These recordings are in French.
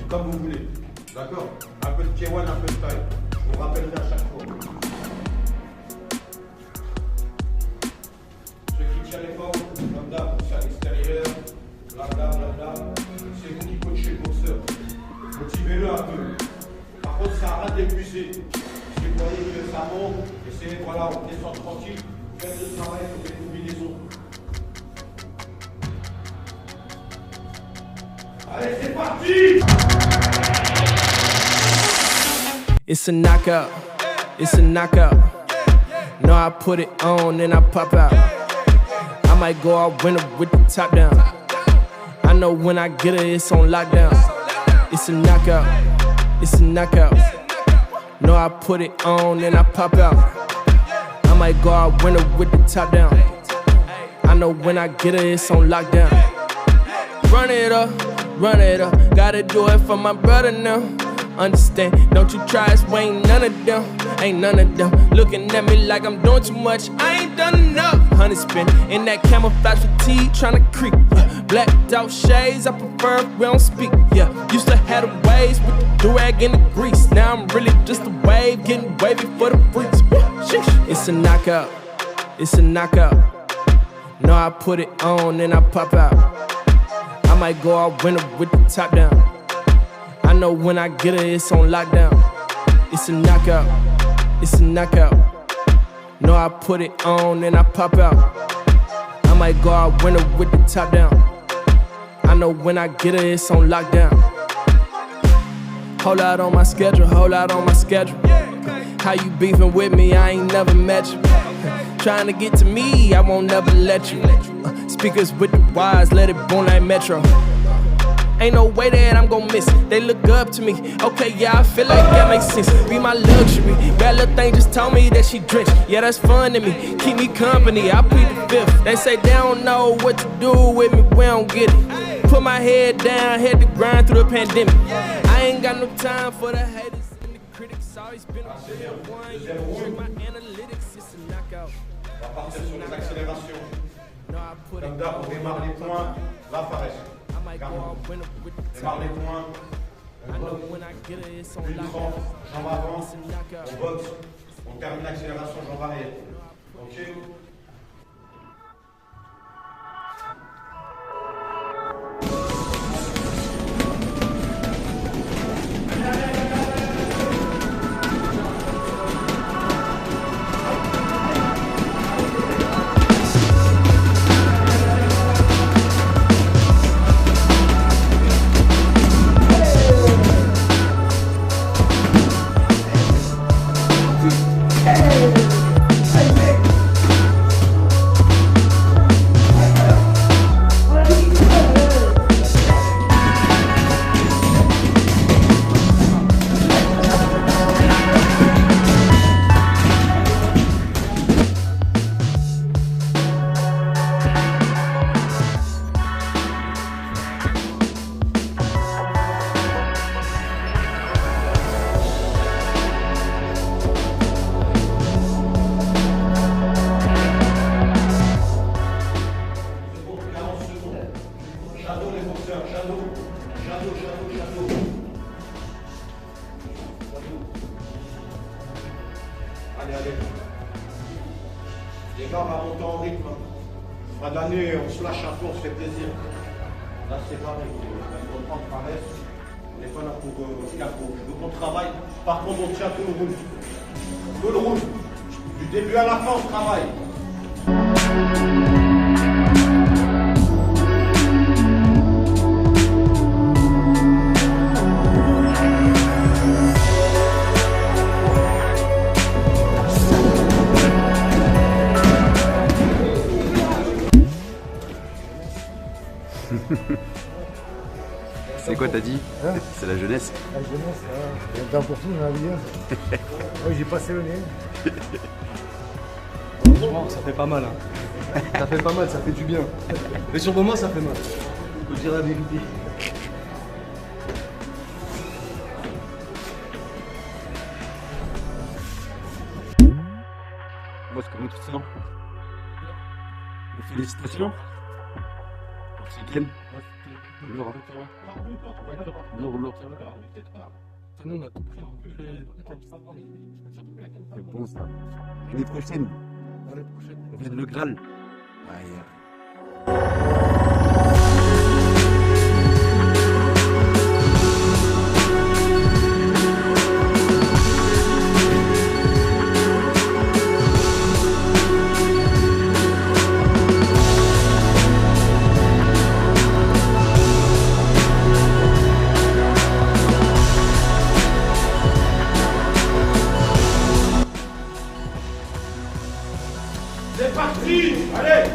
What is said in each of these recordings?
comme vous voulez. D'accord? Un peu de K1, un peu de taille. Je vous rappellerai à chaque fois. Ceux qui tirent les formes, lambda, c'est à l'extérieur, blabla, c'est vous qui coachez le boxeur. Motivez-le un peu. Par contre, ça arrête d'épuiser. Si vous voyez que ça monte, essayez, voilà, on descend tranquille, faites le travail sur les combinaisons. Allez, c'est parti! It's a knockout, it's a knockout. No, I put it on and I pop out. I might go out winner with the top down. I know when I get it, it's on lockdown. It's a knockout, it's a knockout. No, I put it on and I pop out. I might go out winner with the top down. I know when I get it, it's on lockdown. Run it up, gotta do it for my brother now. Understand, don't you try, it's way ain't none of them, ain't none of them looking at me like I'm doing too much, I ain't done enough. 100 spin in that camouflage fatigue, tryna creep. Blacked out shades, I prefer if we don't speak. Yeah, used to have the waves with the durag and the grease. Now I'm really just a wave, getting wavy for the freaks. Sheesh. It's a knockout, it's a knockout. No, I put it on and I pop out. I might go out winner with the top down. I know when I get it, it's on lockdown. It's a knockout, it's a knockout. No, I put it on and I pop out. I might go out winner with the top down. I know when I get it, it's on lockdown. Hold out on my schedule, hold out on my schedule. How you beefing with me? I ain't never met you. Trying to get to me, I won't never let you. Speakers with the wires, let it boom like Metro. Ain't no way that I'm gon' miss it. They look up to me. Okay, yeah, I feel like that makes sense. Be my luxury. Bad little thing just told me that she drenched. Yeah, that's fun to me. Keep me company. I plead the fifth. They say they don't know what to do with me. We don't get it. Put my head down, had to grind through the pandemic. I ain't got no time for the haters and the critics. Always been a good one. Check my analytics. It's a knockout. On va partir sur les accélérations. Comme d'hab, on démarre les points. Là, Fares. Démarre les points, on boxe, une tranche, jambe avant, on boxe, on termine l'accélération, jambe arrière. Ok? Allez. Les gars, on va monter en rythme. Fin d'année, on se lâche un peu, on se fait plaisir. Là, c'est pareil. On va prendre paresse. On n'est pas là pour capot. Je veux qu'on travaille. Par contre, on tient tout le round. Tout le round. Du début à la fin, on travaille. C'est quoi t'as dit? Hein? C'est la jeunesse. La jeunesse, il y a un temps pour tout dans la vie. Oui, j'ai passé le nez. Franchement, ça fait pas mal. Hein. Ça fait pas mal, ça fait du bien. Mais sur le moment, ça fait mal. Faut dire la vérité. Boss, comment tu te sens? Félicitations. Pour ce week-end. C'est bon ça. L'année prochaine. Le Graal. C'est parti! Allez!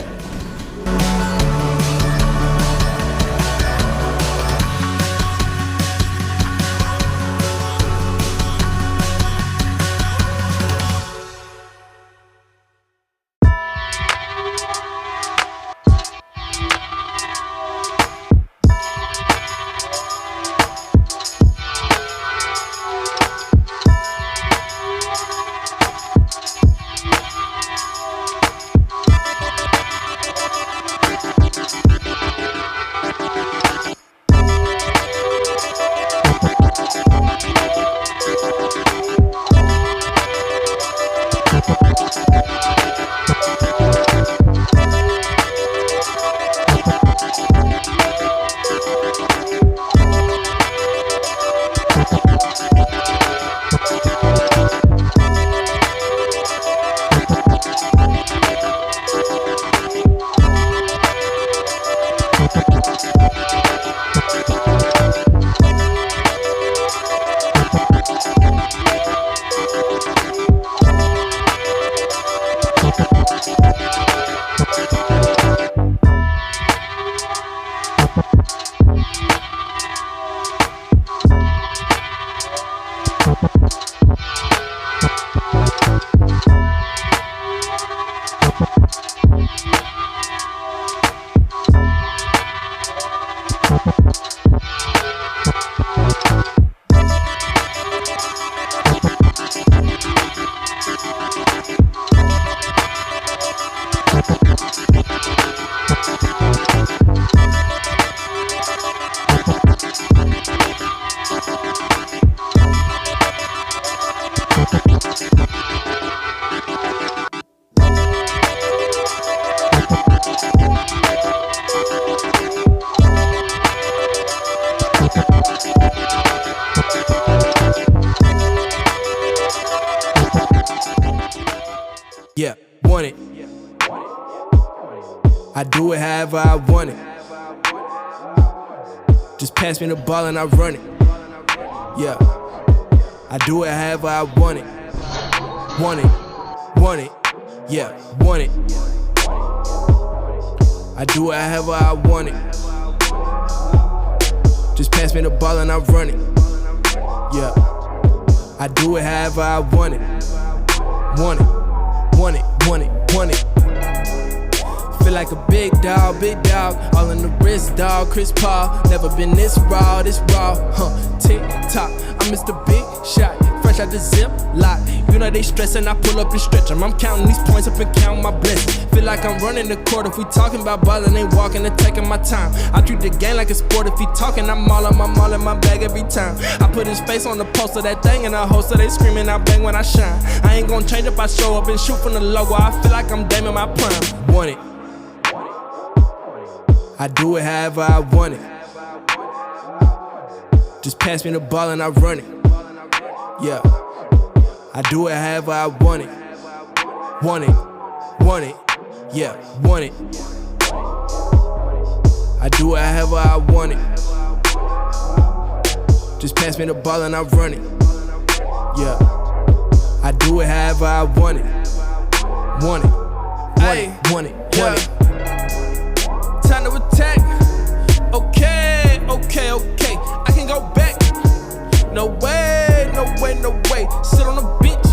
Yeah, want it. I do it however I want it. Just pass me the ball and I run it. Yeah, I do it however I want it. Want it, want it. Yeah, want it. I do it however I want it. Just pass me the ball and I run it. Yeah, I do it however I want it. Want it, want it, want it, want it. Feel like a big dog, all in the wrist, dog. Chris Paul, never been this raw, Tick tock, I'm Mr. Big Shot, fresh out the zip lock. You know they stressin', I pull up and stretch 'em. I'm counting these points up and counting my blessings. Feel like I'm running the court. If we talking about ballin', ain't walking and taking my time. I treat the game like a sport. If he talking, I'm all in my bag every time. I put his face on the poster, that thing, and I host it. They screaming, I bang when I shine. I ain't gon' change if I show up and shoot from the logo. I feel like I'm Damon my prime. Want it. I do it however I want it. Just pass me the ball and I run it. Yeah, I do it however I want it. Want it, want it. Yeah, want it. I do it however I want it. Just pass me the ball and I run it. Yeah, I do it however I want it. Want it, want it, want it, want it. Time to attack. Okay, okay, okay. I can go back. No way, no way, no way. Sit on the bench.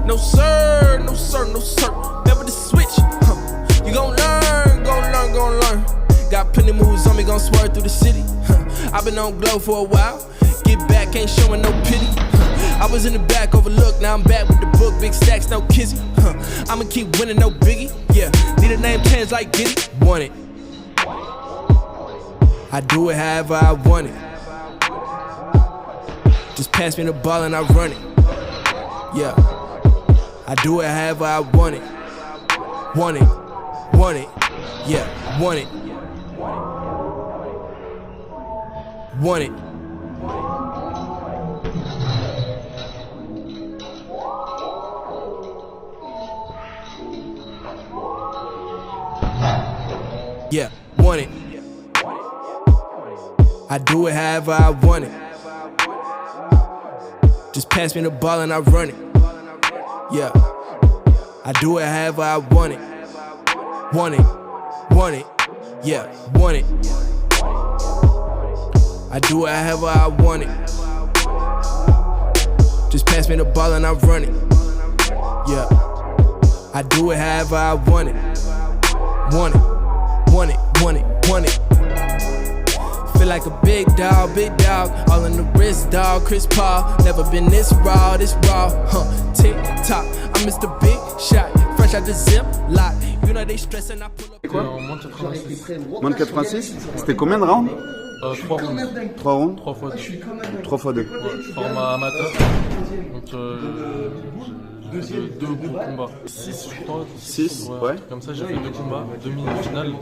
No sir, no sir, no sir. Never the switch. You gon' learn, gon' learn, gon' learn. Got plenty moves on me, gon' swerve through the city. I've been on glow for a while. Get back, ain't showing no pity. I was in the back, overlooked. Now I'm back with the book, big stacks, no kizzy. I'ma keep winning, no biggie. Yeah, need a name change like Giddy. Want it. I do it however I want it. Just pass me the ball and I run it. Yeah, I do it however I want it. Want it, yeah, want it. Want it. Yeah, want it. I do it however I want it. Just pass me the ball and I run it. Yeah, I do it however I want it. Want it, yeah, want it. I do it however I want it. Just pass me the ball and I run it. Yeah, I do it however I want it. Want it. Feel like a big dog, all in the wrist, dog. Chris Paul, never been this raw, Tick tock, I'm Mr. Big Shot, fresh out the zip lock. You know they stressing, I pull up. Quoi? En moins de 86. Moins de 86? C'était combien de rounds? 3 rounds. 3 rounds? 3 fois 2. 3 fois 2. Format amateur. Donc, deux gros combats. 6, je crois. 6, ouais. Comme ça, j'ai fait 2 combats, 2 mini-finales.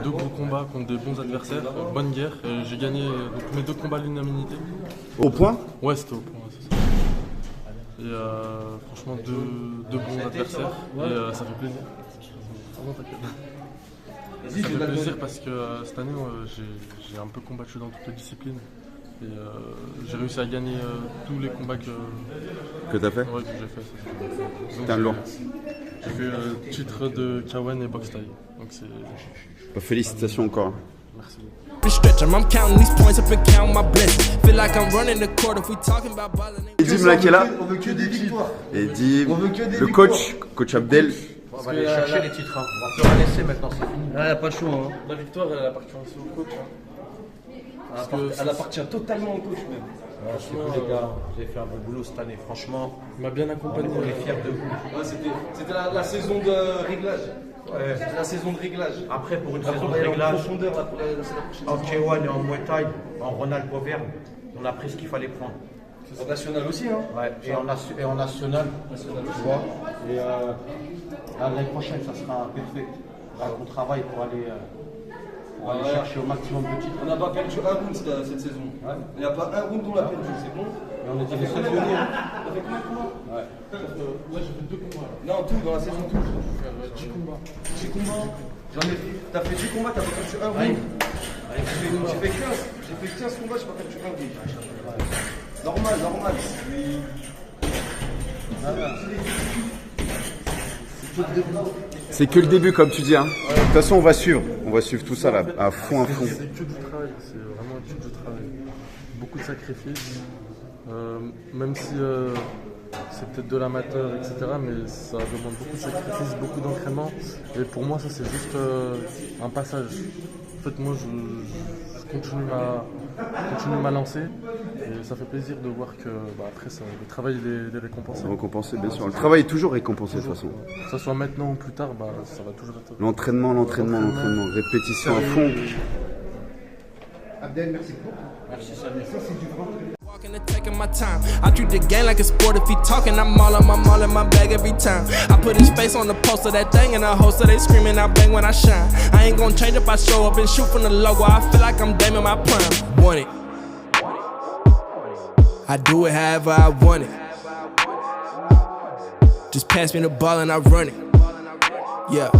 2 gros combats contre des bons adversaires. Bonne guerre. J'ai gagné donc, mes 2 combats à l'unanimité. Au point? Ouais, c'était au point, c'est ça. Et franchement, deux bons adversaires. Et ça fait plaisir. Vraiment, t'inquiète. Ça fait plaisir parce que cette année, j'ai un peu combattu dans toutes les disciplines. Et j'ai réussi à gagner tous les combats que t'as fait? Ouais, que j'ai fait. C'était un lourd. J'ai fait titre de Kawan et boxe taille. Donc c'est. Bah, félicitations encore. Merci. Et Dim là qui est là. On veut que des victoires. Et Dim, On veut que des le coach Abdel. On va aller chercher les titres. On va plus rien laisser maintenant, c'est fini. Ah, y a pas de choix. Hein. La victoire, elle appartient aussi au coach. Elle appartient totalement au coach même. C'est vous les gars, vous avez fait un bon boulot cette année, franchement. Il m'a bien accompagné. On est fiers de vous. Ouais, c'était la saison de réglage. Ouais. C'était la saison de réglage. Après, pour une saison de réglage, en K1 et en Muay Thai, en Ronald Boverne, on a pris ce qu'il fallait prendre. En national aussi, hein. Ouais, et en national, tu vois. Et l'année prochaine, ça sera parfait. On travaille pour aller chercher au maximum de titres. On n'a pas perdu un round cette saison. Ouais. Il n'y a pas un round où on l'a perdu, c'est bon. Et on était les seuls venus. T'as fait combien de combats? Ouais. Ouais, j'ai fait 2 combats. Non, tout, dans la saison, tout. Je vais faire 10 combats. 10 combats. J'en ai fait. T'as fait 10 combats, t'as pas perdu un round. J'ai fait 15. J'ai fait 15 combats, j'ai pas perdu un round. Normal. C'est que le début comme tu dis. Hein. De toute façon on va suivre tout ça là, à fond. C'est que du travail, c'est vraiment que du travail. Beaucoup de sacrifices, même si c'est peut-être de l'amateur, etc. Mais ça demande beaucoup de sacrifices, beaucoup d'entraînement. Et pour moi, ça c'est juste un passage. En fait, moi, je continue ma lancée et ça fait plaisir de voir que après ça, le travail il est récompensé. Récompensé, bien sûr. Le travail est toujours récompensé de toute façon. Que ce soit maintenant ou plus tard, ça va toujours être. L'entraînement, répétition à fond. Abdel, merci beaucoup. Merci Samir. Ça, c'est du grand. Walking and taking my time. I treat the game like a sport. If he talking, I'm all in my bag every time. I put his face on the poster, that thing, and a hoster, they screaming, I bang when I shine. I ain't gonna change if I show up and shoot from the logo. I feel like I'm damning my prime. Want it. I do it however I want it. Just pass me the ball and I run it. Yeah,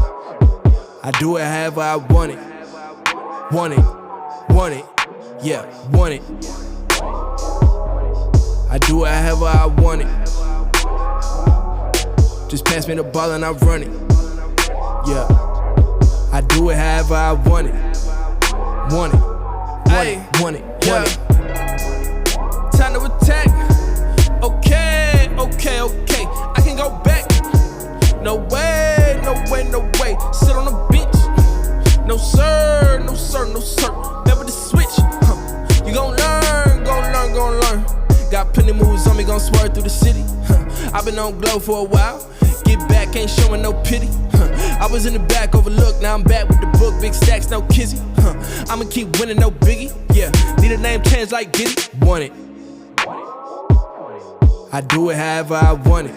I do it however I want it. Want it, yeah, want it. I do it however I want it. Just pass me the ball and I run it. Yeah, I do it however I want it. Want it. Time to attack. Okay. I can go back. No way. Sit on the bench. No sir. Never the switch. You gon' learn. Got plenty moves on me, gon' swerve through the city. I've been on glow for a while. Get back, ain't showing no pity. I was in the back, overlooked, now I'm back with the book, big stacks, no kizzy. I'ma keep winning, no biggie. Yeah, need a name change like Giddy. Want it. I do it however I want it.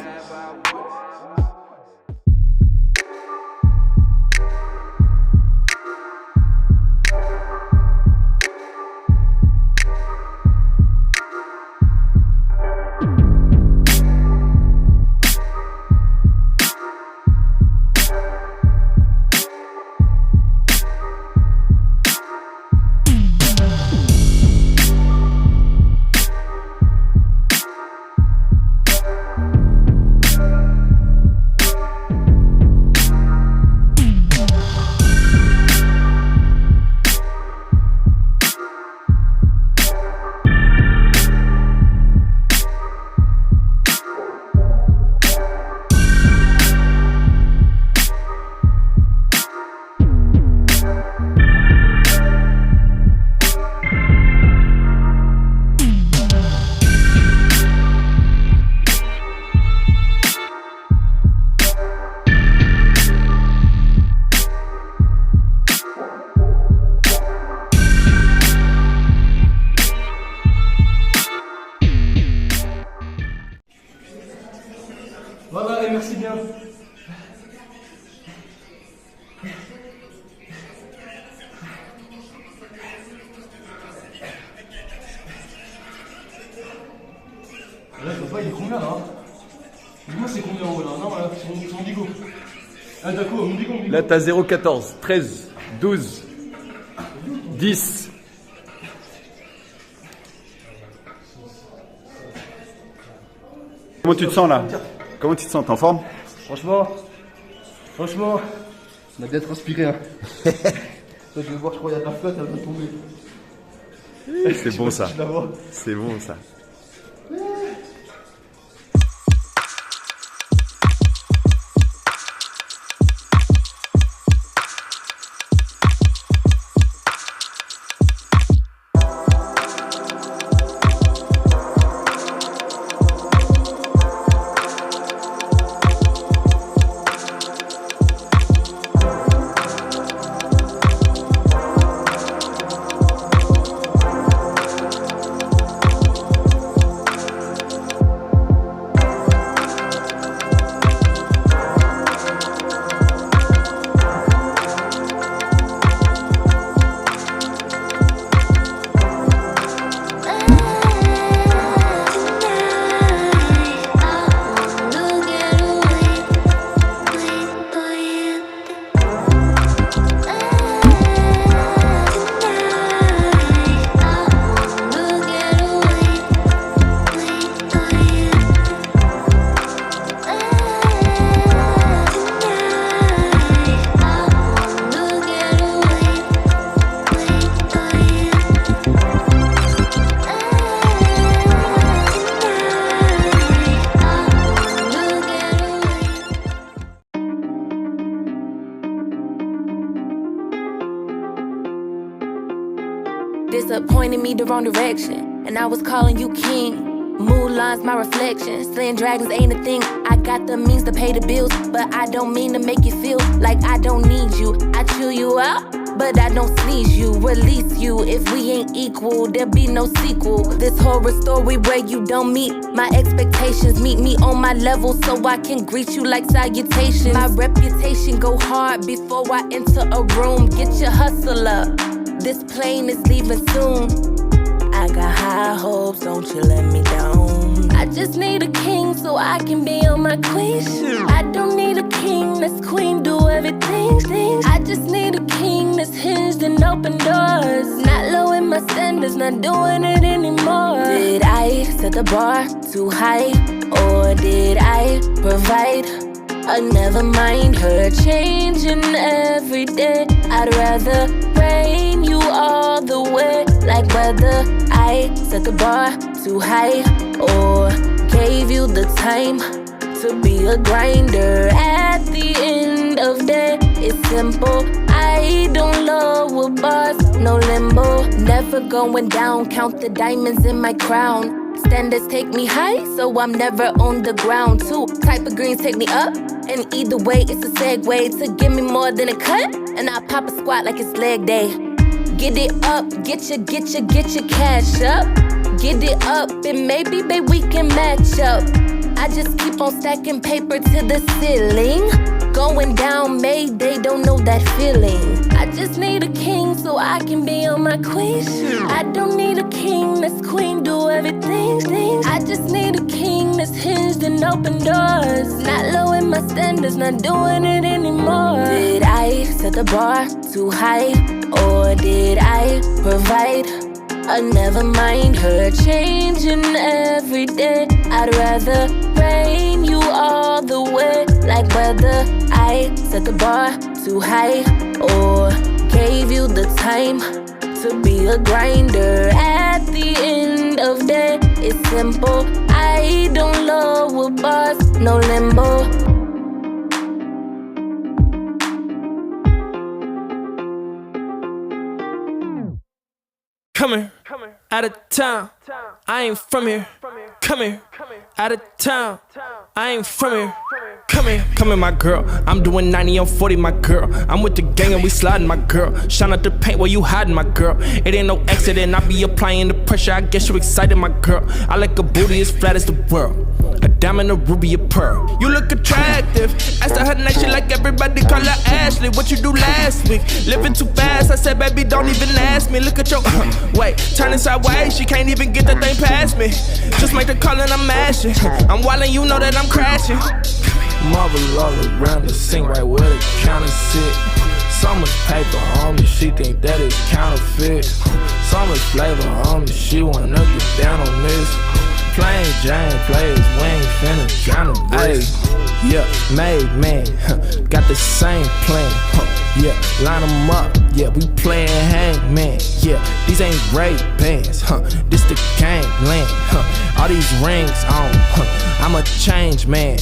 Voilà, et merci bien. Là, papa, il est combien là? Dis-moi, c'est combien en haut là? Non, là, c'est mon bigot. Ah, d'accord, mon bigot. Là, t'as 0,14, 13, 12, 10. Comment tu te sens là? Comment tu te sens? T'es en forme? Franchement, on a bien transpiré. Hein. Toi, je vais voir, je crois qu'il y a de la flotte, elle va tomber. C'est bon ça. C'est bon ça. Disappointed me the wrong direction, and I was calling you king. Mood lines, my reflection. Slaying dragons ain't a thing. I got the means to pay the bills, but I don't mean to make you feel like I don't need you. I chew you out, but I don't sneeze you. Release you. If we ain't equal, there'll be no sequel. This horror story where you don't meet my expectations. Meet me on my level so I can greet you like salutations. My reputation go hard before I enter a room. Get your hustle up. This plane is leaving soon. I got high hopes, don't you let me down. I just need a king so I can be on my queen shit. I don't need a king that's queen, do everything. I just need a king that's hinged and open doors. Not lowering my standards, not doing it anymore. Did I set the bar too high? Or did I provide? Never mind her changing every day. I'd rather rain you all the way. Like whether I set the bar too high or gave you the time to be a grinder. At the end of day, it's simple. I don't lower bars, no limbo. Never going down, count the diamonds in my crown. Standards take me high, so I'm never on the ground. Two type of greens take me up, and either way, it's a segue to give me more than a cut. And I pop a squat like it's leg day. Get it up, get your cash up. Get it up, and maybe, babe, we can match up. I just keep on stacking paper to the ceiling. Going down Mayday, don't know that feeling. I just need a king so I can be on my queen shit. I don't need a king that's queen, do everything. I just need a king that's hinged and open doors. Not lowering my standards, not doing it anymore. Did I set the bar too high? Or did I provide? Never mind her changing every day. I'd rather rain you all the way. Like whether I set the bar too high or gave you the time to be a grinder. At the end of day, it's simple. I don't lower bars, no limbo. Come here, out of town. I ain't from here. Come here, out of town. I ain't from here. Come here, my girl. I'm doing 90 on 40, my girl. I'm with the gang and we sliding, my girl. Shine out the paint where you hiding, my girl. It ain't no accident, I be applying the pressure. I guess you excited, my girl. I like a booty as flat as the world. A diamond, a ruby, a pearl. You look attractive. Asked her night, she like everybody call her Ashley. What you do last week? Living too fast. I said, baby, don't even ask me. Look at your wait, turning sideways. She can't even get the thing past me. Just make the call and I'm mashing. I'm wildin', you know that I'm crashing. Marble all around the sink right where the counter sit. So much paper on me, she think that it's counterfeit. So much flavor on me, she wanna get down on this. Plain Jane plays, we ain't finna drown them bricks. Yeah, made man, got the same plan. Yeah, line them up, yeah, we playin' hangman. Yeah, these ain't rape bands, this the gangland. All these rings on, I'm a change man.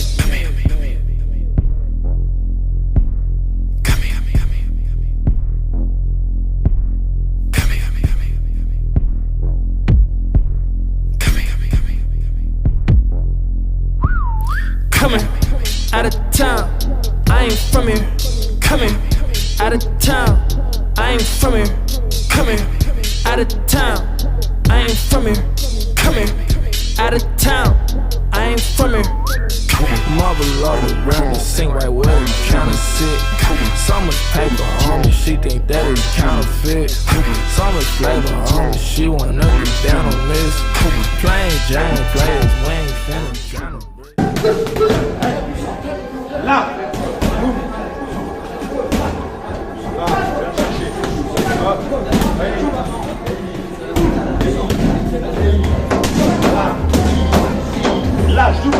Coming out of town, I ain't from here. Coming out of town, I ain't from here. Coming out of town, I ain't from here. Coming out of town, I ain't from here. Marble all around the sink right where the counter sit. So much paper on me, she think that it's counterfeit. So much flavor on me, she wanna get down on this. Plain Jane plays, we ain't finna drown them. Là. Là, je joue.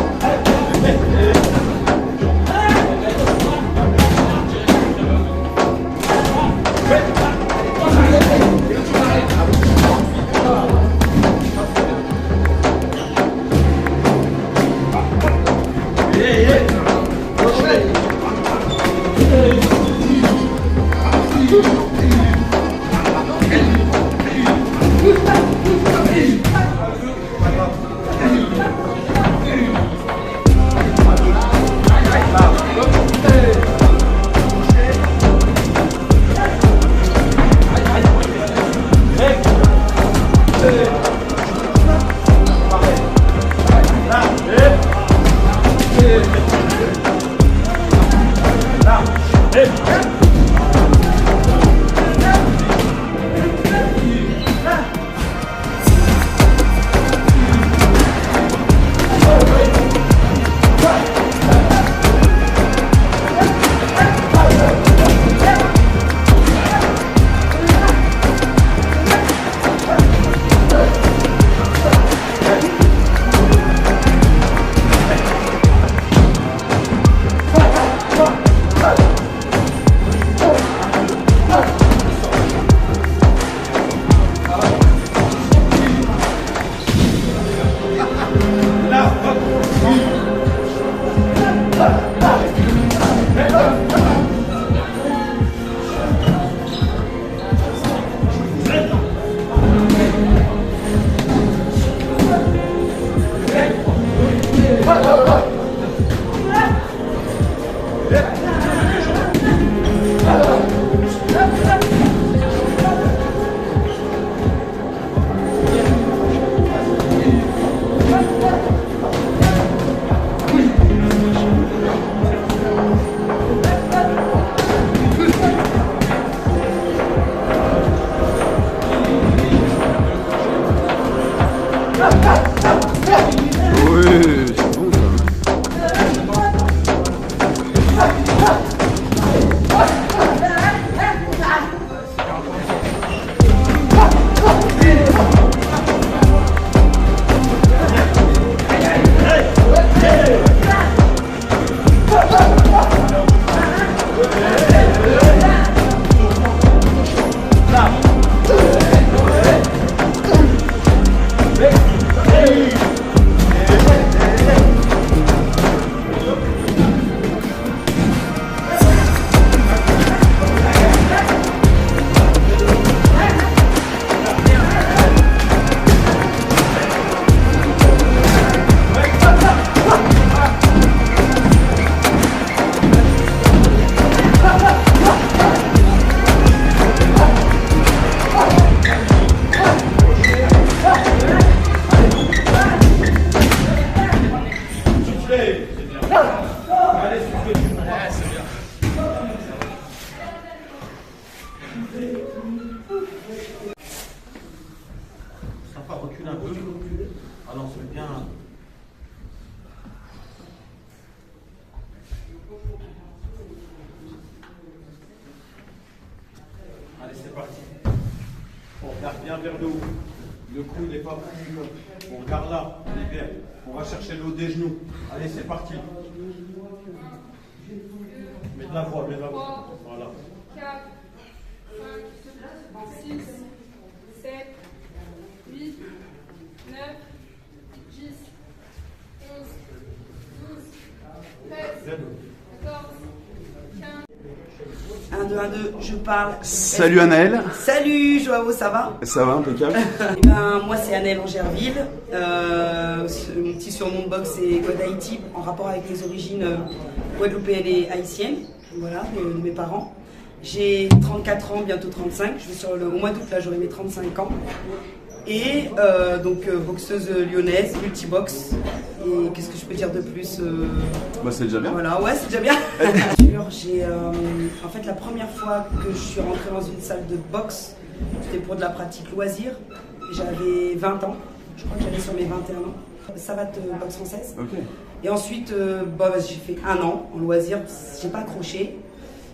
Oui, c'est bon ça. Sympa, recule un peu. Ah non, c'est bien. Allez, c'est parti. On regarde bien vers le haut. Le cou, il n'est pas plus long. On regarde là, on est bien. On va chercher le haut des genoux. Allez, c'est parti. Mets de la voix, mets de la voix. Voilà. 4, 5, 6, 7, 8, 9, 10, 11, 12, 13, 14, 15. 1, 2, 1, 2, je parle. Salut Anaël. Salut Joao, ça va? Ça va, impeccable. Eh ben, moi c'est Anaël Angerville. Mon petit surnom de boxe c'est Guadaïti, en rapport avec mes origines guadeloupéennes et haïtiennes. Voilà, de mes parents. J'ai 34 ans, bientôt 35. Je vais au mois d'août, là j'aurai mes 35 ans. Et donc boxeuse lyonnaise, multibox. Et qu'est-ce que je peux dire de plus Bah c'est déjà bien. Voilà, ouais, c'est déjà bien. J'ai en fait la première fois que je suis rentrée dans une salle de boxe, c'était pour de la pratique loisir. J'avais 20 ans, je crois que j'allais sur mes 21 ans. Savate boxe française. Ok. Et ensuite, j'ai fait 1 an en loisir, j'ai pas accroché.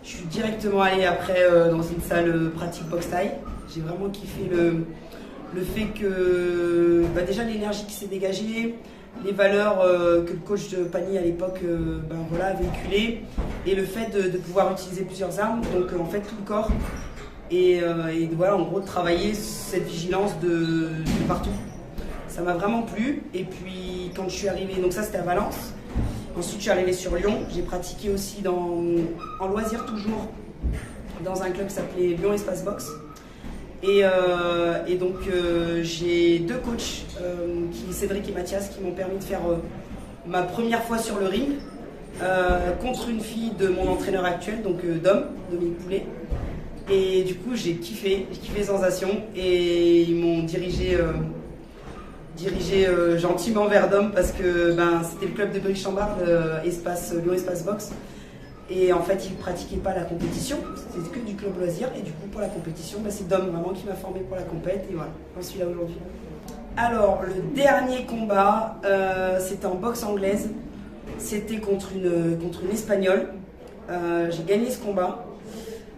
Je suis directement allée après dans une salle pratique boxe thaï. J'ai vraiment kiffé le fait que déjà l'énergie qui s'est dégagée, les valeurs que le coach de Pani à l'époque a véhiculées, et le fait de pouvoir utiliser plusieurs armes, donc en fait tout le corps, et voilà, en gros de travailler cette vigilance de partout. Ça m'a vraiment plu. Et puis quand je suis arrivée, donc ça c'était à Valence, ensuite je suis arrivée sur Lyon, j'ai pratiqué aussi en loisir toujours dans un club qui s'appelait Lyon Espace Boxe. Et donc j'ai 2 coachs, Cédric et Mathias, qui m'ont permis de faire ma première fois sur le ring contre une fille de mon entraîneur actuel, donc Dominique Poulet. Et du coup j'ai kiffé sensation, et ils m'ont dirigé gentiment vers Dom, parce que c'était le club de Bric-Chambard, Lyon Espace Boxe. Et en fait, il ne pratiquait pas la compétition, c'était que du club loisir. Et du coup, pour la compétition, c'est Dom vraiment qui m'a formé pour la compète. Et voilà, j'en suis là aujourd'hui. Alors, le dernier combat, c'était en boxe anglaise. C'était contre une Espagnole. J'ai gagné ce combat.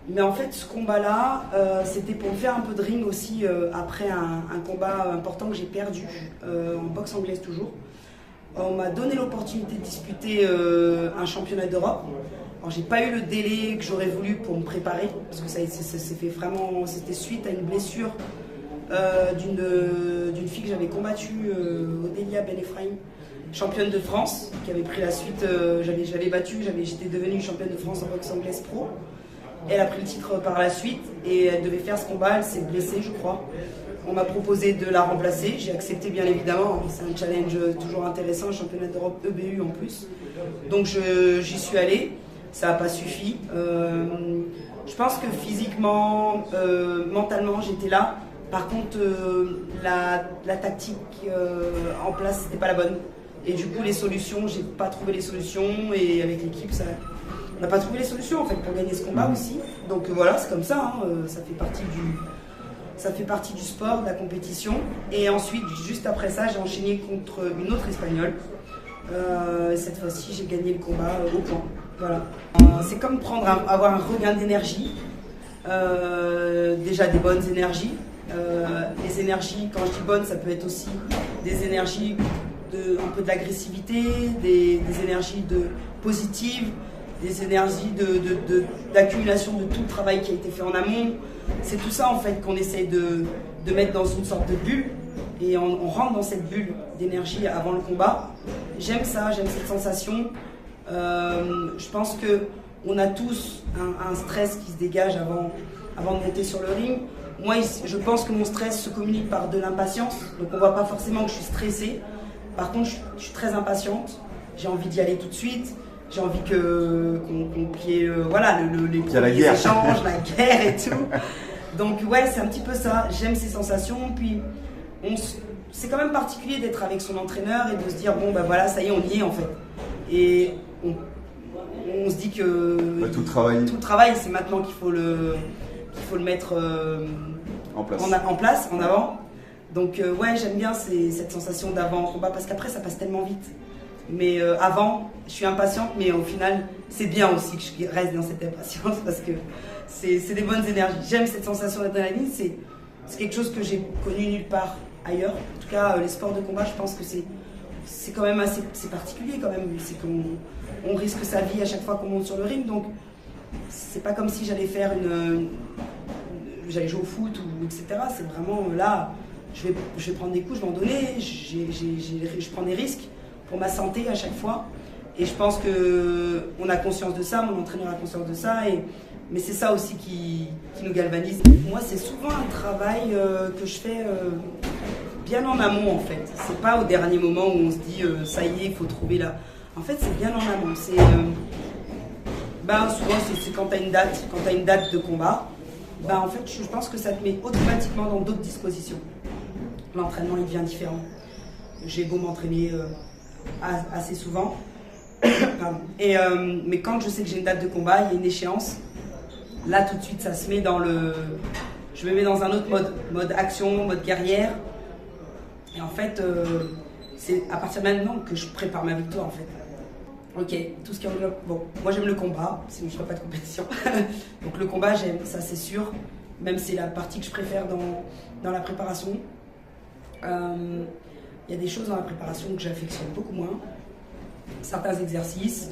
Mais en fait, ce combat-là, c'était pour me faire un peu de ring aussi, après un combat important que j'ai perdu, en boxe anglaise toujours. On m'a donné l'opportunité de disputer un championnat d'Europe. Alors, j'ai pas eu le délai que j'aurais voulu pour me préparer, parce que ça s'est fait vraiment, c'était suite à une blessure d'une fille que j'avais combattue, Odélia Ben Ephraim, championne de France, qui avait pris la suite. Je l'avais battue, j'étais devenue championne de France en boxe anglaise pro. Elle a pris le titre par la suite et elle devait faire ce combat, elle s'est blessée, je crois. On m'a proposé de la remplacer, j'ai accepté bien évidemment, c'est un challenge toujours intéressant, un championnat d'Europe EBU en plus. Donc j'y suis allée, ça n'a pas suffi. Je pense que physiquement, mentalement j'étais là. Par contre, la tactique en place, c'était pas la bonne. Et du coup les solutions, j'ai pas trouvé les solutions, et avec l'équipe, on n'a pas trouvé les solutions en fait pour gagner ce combat aussi. Donc voilà, c'est comme ça, ça fait partie ça fait partie du sport, de la compétition. Et ensuite, juste après ça, j'ai enchaîné contre une autre Espagnole. Cette fois-ci, j'ai gagné le combat au point. Voilà. C'est comme avoir un regain d'énergie. Déjà des bonnes énergies. Les énergies, quand je dis bonnes, ça peut être aussi des énergies un peu de l'agressivité, des énergies positives, des énergies d'accumulation de tout le travail qui a été fait en amont. C'est tout ça en fait qu'on essaie de mettre dans une sorte de bulle et on rentre dans cette bulle d'énergie avant le combat. J'aime ça, j'aime cette sensation. Je pense qu'on a tous un stress qui se dégage avant de monter sur le ring. Moi, je pense que mon stress se communique par de l'impatience, donc on ne voit pas forcément que je suis stressée. Par contre, je suis très impatiente, j'ai envie d'y aller tout de suite, j'ai envie qu'il y ait les premiers échanges, la guerre et tout. Donc ouais, c'est un petit peu ça, j'aime ces sensations, puis c'est quand même particulier d'être avec son entraîneur et de se dire bon ben voilà, ça y est, on y est en fait. Et on se dit que tout le travail, c'est maintenant qu'il faut le mettre en place, en avant. Donc ouais, j'aime bien cette sensation d'avant-combat parce qu'après ça passe tellement vite. Mais avant, je suis impatiente, mais au final, c'est bien aussi que je reste dans cette impatience parce que c'est des bonnes énergies. J'aime cette sensation d'adrénaline, c'est quelque chose que j'ai connu nulle part ailleurs. En tout cas, les sports de combat, je pense que c'est quand même assez particulier quand même. C'est qu'on risque sa vie à chaque fois qu'on monte sur le ring, donc c'est pas comme si j'allais faire j'allais jouer au foot ou etc. C'est vraiment là, je vais prendre des coups, je vais en donner, je prends des risques pour ma santé à chaque fois. Et je pense qu'on a conscience de ça, mon entraîneur a conscience de ça, mais c'est ça aussi qui nous galvanise. Moi, c'est souvent un travail que je fais bien en amont en fait. C'est pas au dernier moment où on se dit ça y est, il faut trouver là. En fait, c'est bien en amont. Souvent, c'est quand tu as une date de combat, en fait, je pense que ça te met automatiquement dans d'autres dispositions. L'entraînement, il devient différent. J'ai beau m'entraîner assez souvent. Mais quand je sais que j'ai une date de combat, il y a une échéance, là, tout de suite, ça se met je me mets dans un autre mode action, mode guerrière. Et en fait, c'est à partir de maintenant que je prépare ma victoire, en fait. Ok, tout ce qui englobe. Bon, moi j'aime le combat, sinon je ne ferai pas de compétition. Donc le combat, j'aime, ça c'est sûr. Même c'est la partie que je préfère dans la préparation. Il y a des choses dans la préparation que j'affectionne beaucoup moins. Certains exercices,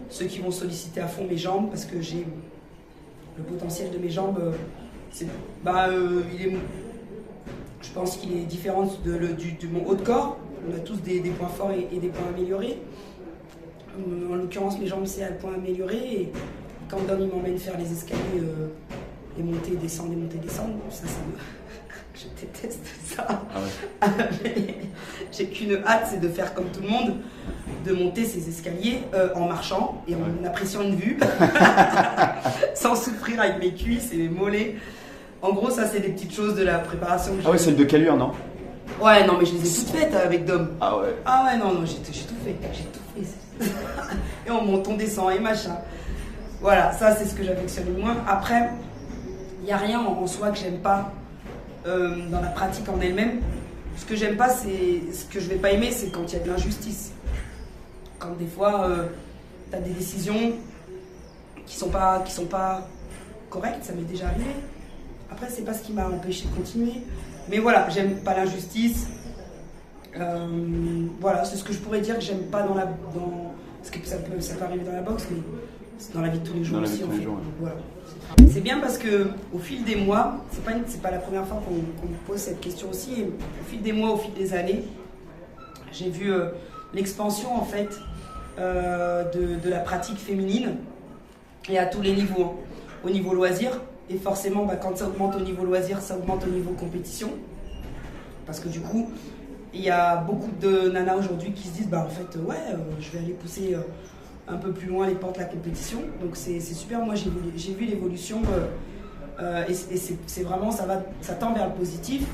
ceux qui vont solliciter à fond mes jambes, parce que j'ai le potentiel de mes jambes, je pense qu'il est différent de mon haut de corps. On a tous des points forts et des points améliorés. En l'occurrence, mes jambes, c'est à le point amélioré. Et quand Dom il m'emmène faire les escaliers, les montées, descendre, ça je déteste ça. Ah ouais. J'ai qu'une hâte, c'est de faire comme tout le monde, de monter ces escaliers en marchant et en appréciant une vue, sans souffrir avec mes cuisses et mes mollets. En gros, ça, c'est des petites choses de la préparation. Ah ouais, celle de Calure, non? Ouais, non, mais je les ai toutes faites avec Dom. Ah ouais? Ah ouais, non, j'ai tout fait. Et on monte, on descend et machin. Voilà, ça c'est ce que j'affectionne le moins. Après, il n'y a rien en soi que j'aime pas dans la pratique en elle-même. Ce que j'aime pas, ce que je vais pas aimer, c'est quand il y a de l'injustice. Quand des fois, tu as des décisions qui sont pas correctes, ça m'est déjà arrivé. Après, c'est pas ce qui m'a empêché de continuer. Mais voilà, j'aime pas l'injustice. Voilà, c'est ce que je pourrais dire que j'aime pas parce que ça peut arriver dans la boxe, mais c'est dans la vie de tous les jours aussi. Voilà. C'est bien parce que au fil des mois, c'est pas la première fois qu'on me pose cette question aussi. Et au fil des mois, au fil des années, j'ai vu l'expansion en fait de la pratique féminine et à tous les niveaux, hein. Au niveau loisir. Et forcément, quand ça augmente au niveau loisir, ça augmente au niveau compétition. Parce que du coup, il y a beaucoup de nanas aujourd'hui qui se disent en fait, je vais aller pousser un peu plus loin les portes de la compétition. Donc c'est super. Moi, j'ai vu l'évolution et c'est vraiment, ça tend vers le positif.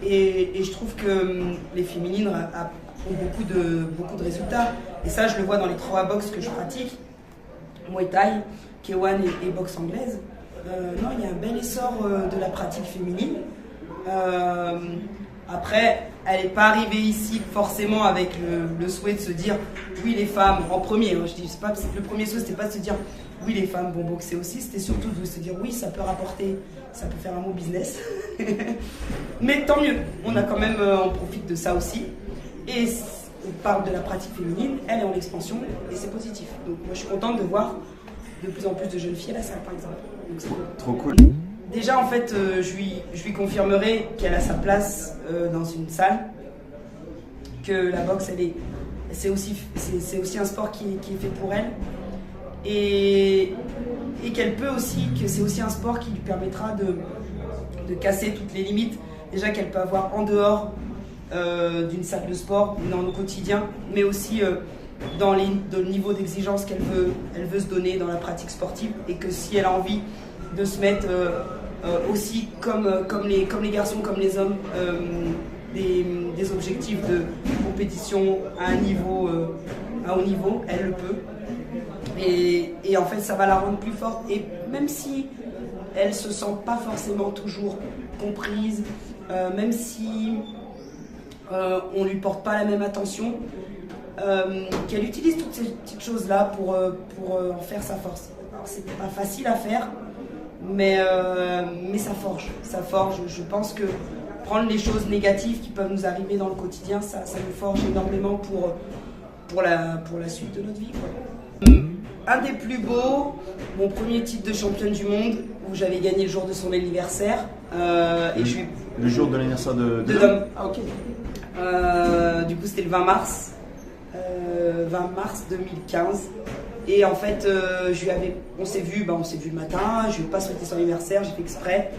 Et je trouve que les féminines ont beaucoup de résultats. Et ça, je le vois dans les 3 box que je pratique, Muay Thai, K1 et boxe anglaise. Non, il y a un bel essor de la pratique féminine. Après, elle n'est pas arrivée ici forcément avec le souhait de se dire oui, les femmes en premier. Hein, je dis, c'est pas, le premier souhait, c'était pas de se dire oui, les femmes vont boxer aussi, c'était surtout de se dire oui, ça peut rapporter, ça peut faire un bon business. Mais tant mieux, on a quand même, on profite de ça aussi. Et on parle de la pratique féminine, elle est en expansion et c'est positif. Donc moi, je suis contente de voir de plus en plus de jeunes filles à la salle, par exemple. Donc, c'est cool. Trop cool. Déjà, en fait, je lui confirmerai qu'elle a sa place dans une salle, que la boxe, c'est aussi un sport qui est fait pour elle, et qu'elle peut aussi, que c'est aussi un sport qui lui permettra de casser toutes les limites, déjà qu'elle peut avoir en dehors d'une salle de sport, dans le quotidien, mais aussi dans le niveau d'exigence elle veut se donner dans la pratique sportive, et que si elle a envie de se mettre aussi comme les garçons, comme les hommes, des objectifs de compétition à un haut niveau, elle le peut. Et en fait, ça va la rendre plus forte. Et même si elle se sent pas forcément toujours comprise, même si on lui porte pas la même attention, qu'elle utilise toutes ces petites choses-là pour en faire sa force. Alors, c'est pas facile à faire, mais ça forge. Ça forge. Je pense que prendre les choses négatives qui peuvent nous arriver dans le quotidien, ça nous forge énormément pour la suite de notre vie, quoi. Un des plus beaux, mon premier titre de championne du monde, où j'avais gagné le jour de son anniversaire. Le jour de l'anniversaire de Dom. Ah, ok. Du coup, c'était le 20 mars 2015. Et en fait, on s'est vu le matin, je lui ai pas souhaité son anniversaire, j'ai fait exprès.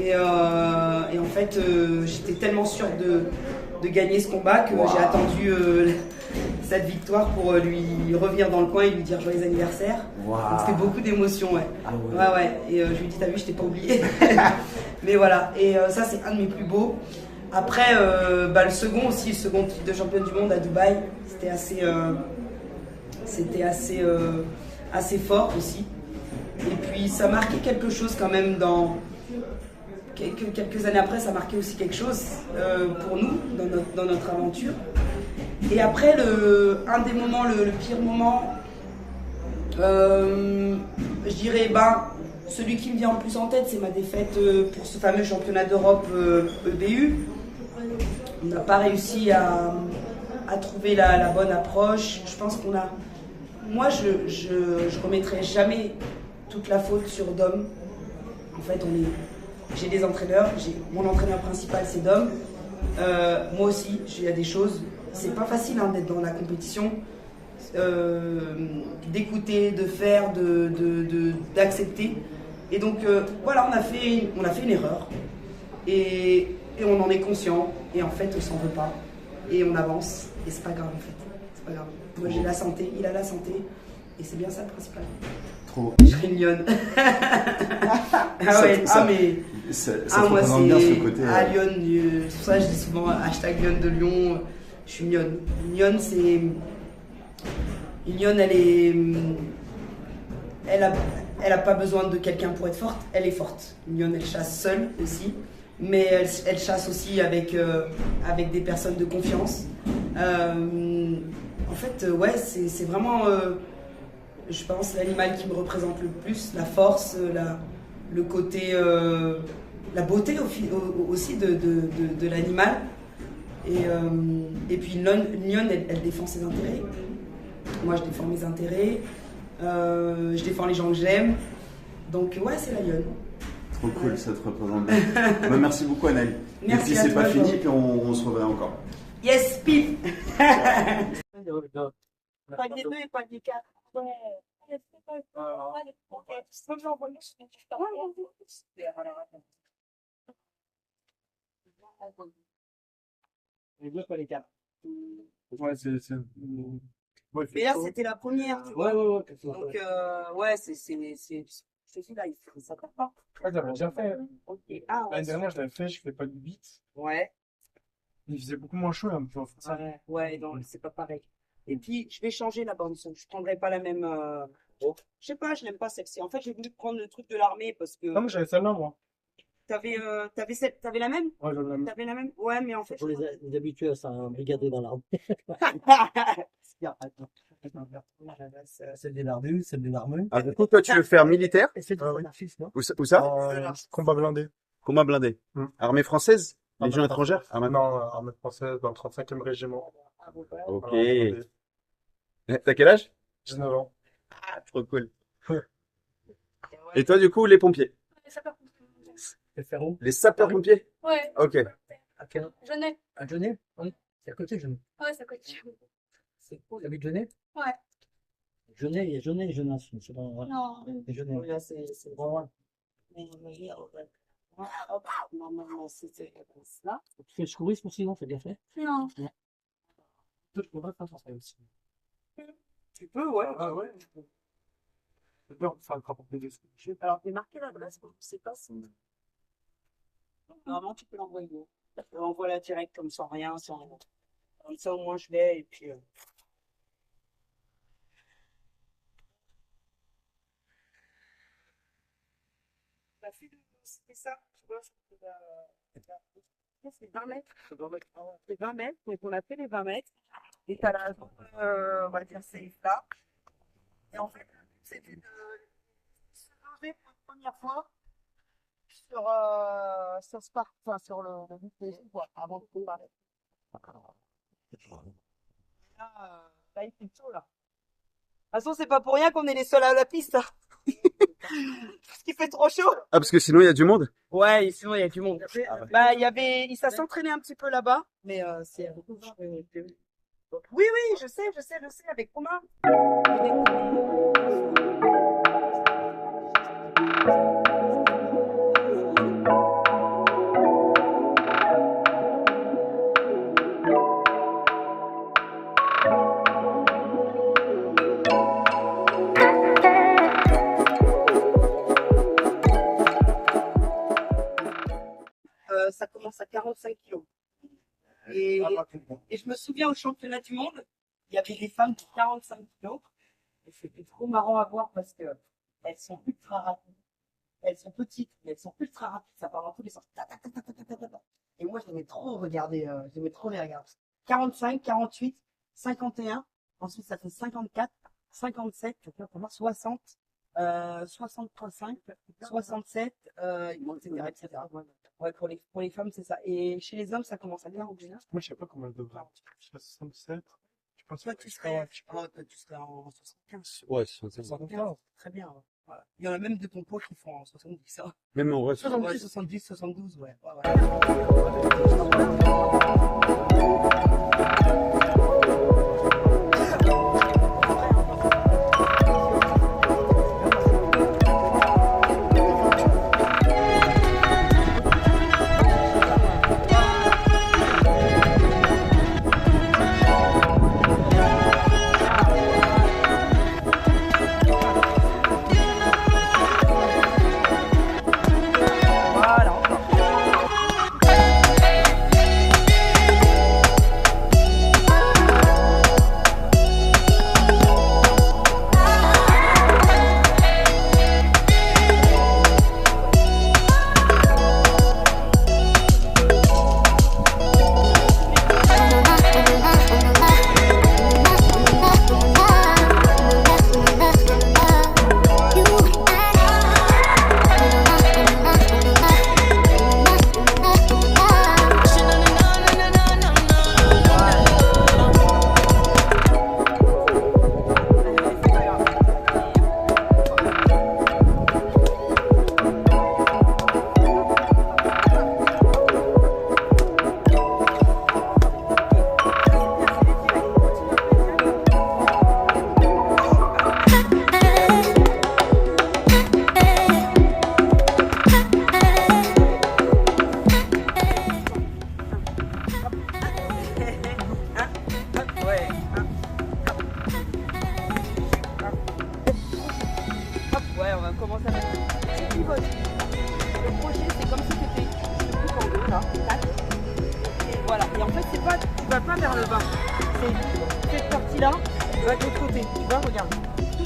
Et en fait, j'étais tellement sûre de gagner ce combat que j'ai attendu cette victoire pour lui revenir dans le coin et lui dire joyeux anniversaire. Donc c'était beaucoup d'émotions, ouais. Ah ouais. Ouais. Et je lui ai dit, t'as vu, je t'ai pas oublié. Mais voilà, et ça c'est un de mes plus beaux. Après, le second titre de championne du monde à Dubaï, c'était assez fort aussi. Et puis ça marquait quelque chose quand même quelques années après, ça marquait aussi quelque chose pour nous dans notre aventure. Et après, un des moments, le pire moment, je dirais, celui qui me vient en plus en tête, c'est ma défaite pour ce fameux championnat d'Europe EBU. On n'a pas réussi à trouver la bonne approche. Je pense moi, je remettrai jamais toute la faute sur Dom. En fait, j'ai des entraîneurs. Mon entraîneur principal, c'est Dom. Moi aussi, il y a des choses. C'est pas facile d'être dans la compétition, d'écouter, de faire, d'accepter. Et donc, voilà, on a fait une erreur. Et on en est conscient. Et en fait, on s'en veut pas. Et on avance. Et c'est pas grave, en fait. C'est pas grave. Moi, j'ai la santé, il a la santé. Et c'est bien ça le principal. Trop. Je serai Lyon. Ça représente bien ce côté. À Lyon, c'est pour ça que je dis souvent hashtag Lyon de Lyon. Je suis Lyon. Lyon, elle a pas besoin de quelqu'un pour être forte. Elle est forte. Lyon, elle chasse seule aussi. Mais elle chasse aussi avec des personnes de confiance. En fait, ouais, c'est vraiment, je pense, l'animal qui me représente le plus, la force, le côté, la beauté aussi de l'animal. Et puis Lyon, elle défend ses intérêts. Moi, je défends mes intérêts. Je défends les gens que j'aime. Donc, ouais, c'est la Lyon. Trop cool, ça te représente bien. Merci beaucoup, Anaëlle. Merci. Et puis, c'est pas fini, puis on se reverra encore. Yes, pif. Pas des 2 et pas des 4. Ouais. Les 2 pas les 4. Ouais, c'est. Mais là, c'était la première. Ouais. Donc, ouais, c'est celui-là, il fait ça pas. Ouais, j'avais déjà fait. Ok. Ah, L'année dernière, je l'avais fait, je fais pas de beat. Ouais. Il faisait beaucoup moins chaud, hein, pour faire ça. Ouais, non, c'est pas pareil. Et puis, je vais changer la bande son. Je prendrai pas la même. Je sais pas, je l'aime pas celle-ci. En fait, j'ai voulu prendre le truc de l'armée parce que. Non, mais j'avais celle-là, moi. T'avais la même? Ouais, j'avais la même. T'avais la même? Ouais, mais en fait. Pour les habitués à ça, brigader dans l'arme. Celle des barbus, celle des l'armée. Ah, du coup, toi, tu veux faire militaire? Et celle des anarchistes, non? Où ça? Combat blindé. Combat blindé. Armée française? Légion étrangère? Non, armée française dans le 35e régiment. Ok. Blindé. T'as quel âge? 19 ans. Ah, trop cool. Et toi, du coup, les pompiers? Et faire où? Les sapeurs-pompiers? Ouais. Ok. À quel? Genève. À Genève? Oui. C'est à côté de Genève. Ouais, ça coûte. C'est cool. Tu habites Genève? Ouais. Genève, il y a Genève et Genasse. C'est bon, ouais. Non. Et Genève. Là, c'est Bon, ouais. normalement, c'était là. Tu fais le secourisme aussi, non? T'as bien fait? Non. Je pourrais pas faire ça aussi. Tu peux, ouais. Ah ouais. C'est bien, ça le rapport des esprits. Alors, t'es marqué l'adresse, je sais pas si. Normalement, tu peux l'envoyer. Envoie-la direct comme sans rien, sans rien. Comme ça, au moins, je l'ai et puis. C'était ça, tu vois, c'est 20 mètres. C'est 20 mètres, donc on a fait les 20 mètres. Et t'as la zone, on va dire, safe là. Et en fait, c'était de se lever pour la première fois sur Spark, enfin sur le but des quoi, avant de combattre. Là, il fait chaud là. De toute façon, c'est pas pour rien qu'on est les seuls à la piste. Hein. Parce qu'il fait trop chaud. Ah, parce que sinon, il y a du monde? Ouais, sinon, il y a du monde. Bah, ça s'entraînait un petit peu là-bas, mais c'est beaucoup de gens. Oui, oui, je sais, avec Romain. Ça commence à 45 kilos. Et je me souviens au championnat du monde, il y avait des femmes de 45 kilos. Et c'était trop marrant à voir parce que elles sont ultra rapides. Elles sont petites, mais elles sont ultra rapides. Ça part dans tous les sens. Et moi, j'aimais trop regarder, j'aimais trop les regarder. 45, 48, 51. Ensuite, ça fait 54, 57, 60, 65, 67, etc., etc. Ouais, pour les femmes, c'est ça. Et chez les hommes, ça commence à 41. Moi, je sais pas comment elle devrait. Je suis à 67. Je pense Toi, tu serais en 75. Ouais, 75. Très bien. Ouais. Voilà. Il y en a même de ton poids qui font en 70. Hein. Même en vrai, 70, 72, ouais.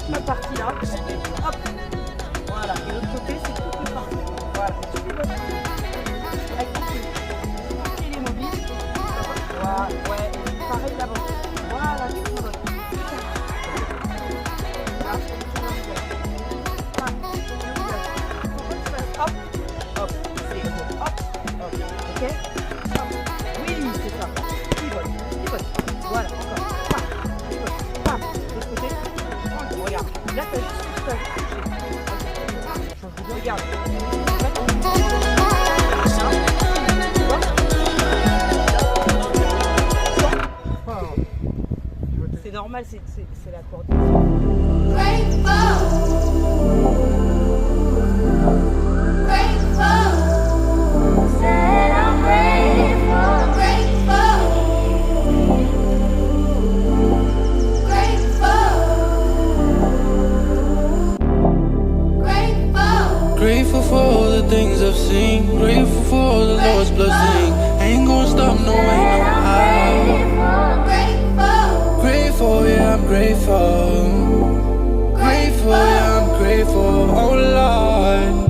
toute ma partie là. Hop. Voilà. Et l'autre côté, c'est toute une partie. Voilà. Tu pivotes. Avec ton pied. Il est mobile. Voilà. Ouais. Pareil d'avant. Voilà, tu pivotes. Hop, hop, hop, hop, ok, hop, oui, c'est ça, pivote, pivote, voilà, encore, pam, pivote, pam, de l'autre côté, regarde, là t'as juste, regarde, c'est normal, c'est la coordination. Grateful for all the things I've seen. Grateful for all the Lord's blessing. Ain't gonna stop, no way, no how. Grateful, yeah, I'm grateful. Grateful, yeah, I'm grateful. Oh Lord.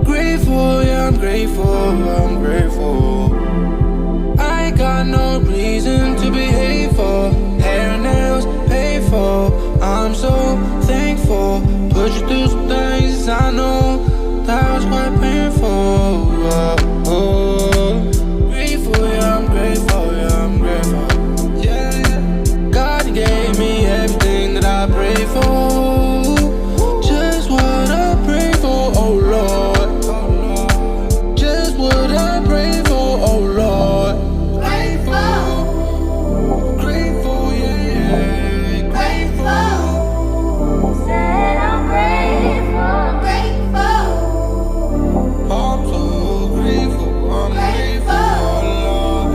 Grateful, yeah, I'm grateful. I'm grateful. I ain't got no reason to be hateful. Hair and nails paid for. I'm so thankful. Put you through some things I know that was quite painful. Grateful, yeah, I'm grateful, yeah, I'm grateful. Yeah, God gave me everything that I prayed for. Just what I prayed for, oh Lord. Just what I prayed for, oh Lord. Grateful, grateful, yeah, grateful. Said I'm grateful, grateful. I'm so grateful, I'm grateful, oh Lord.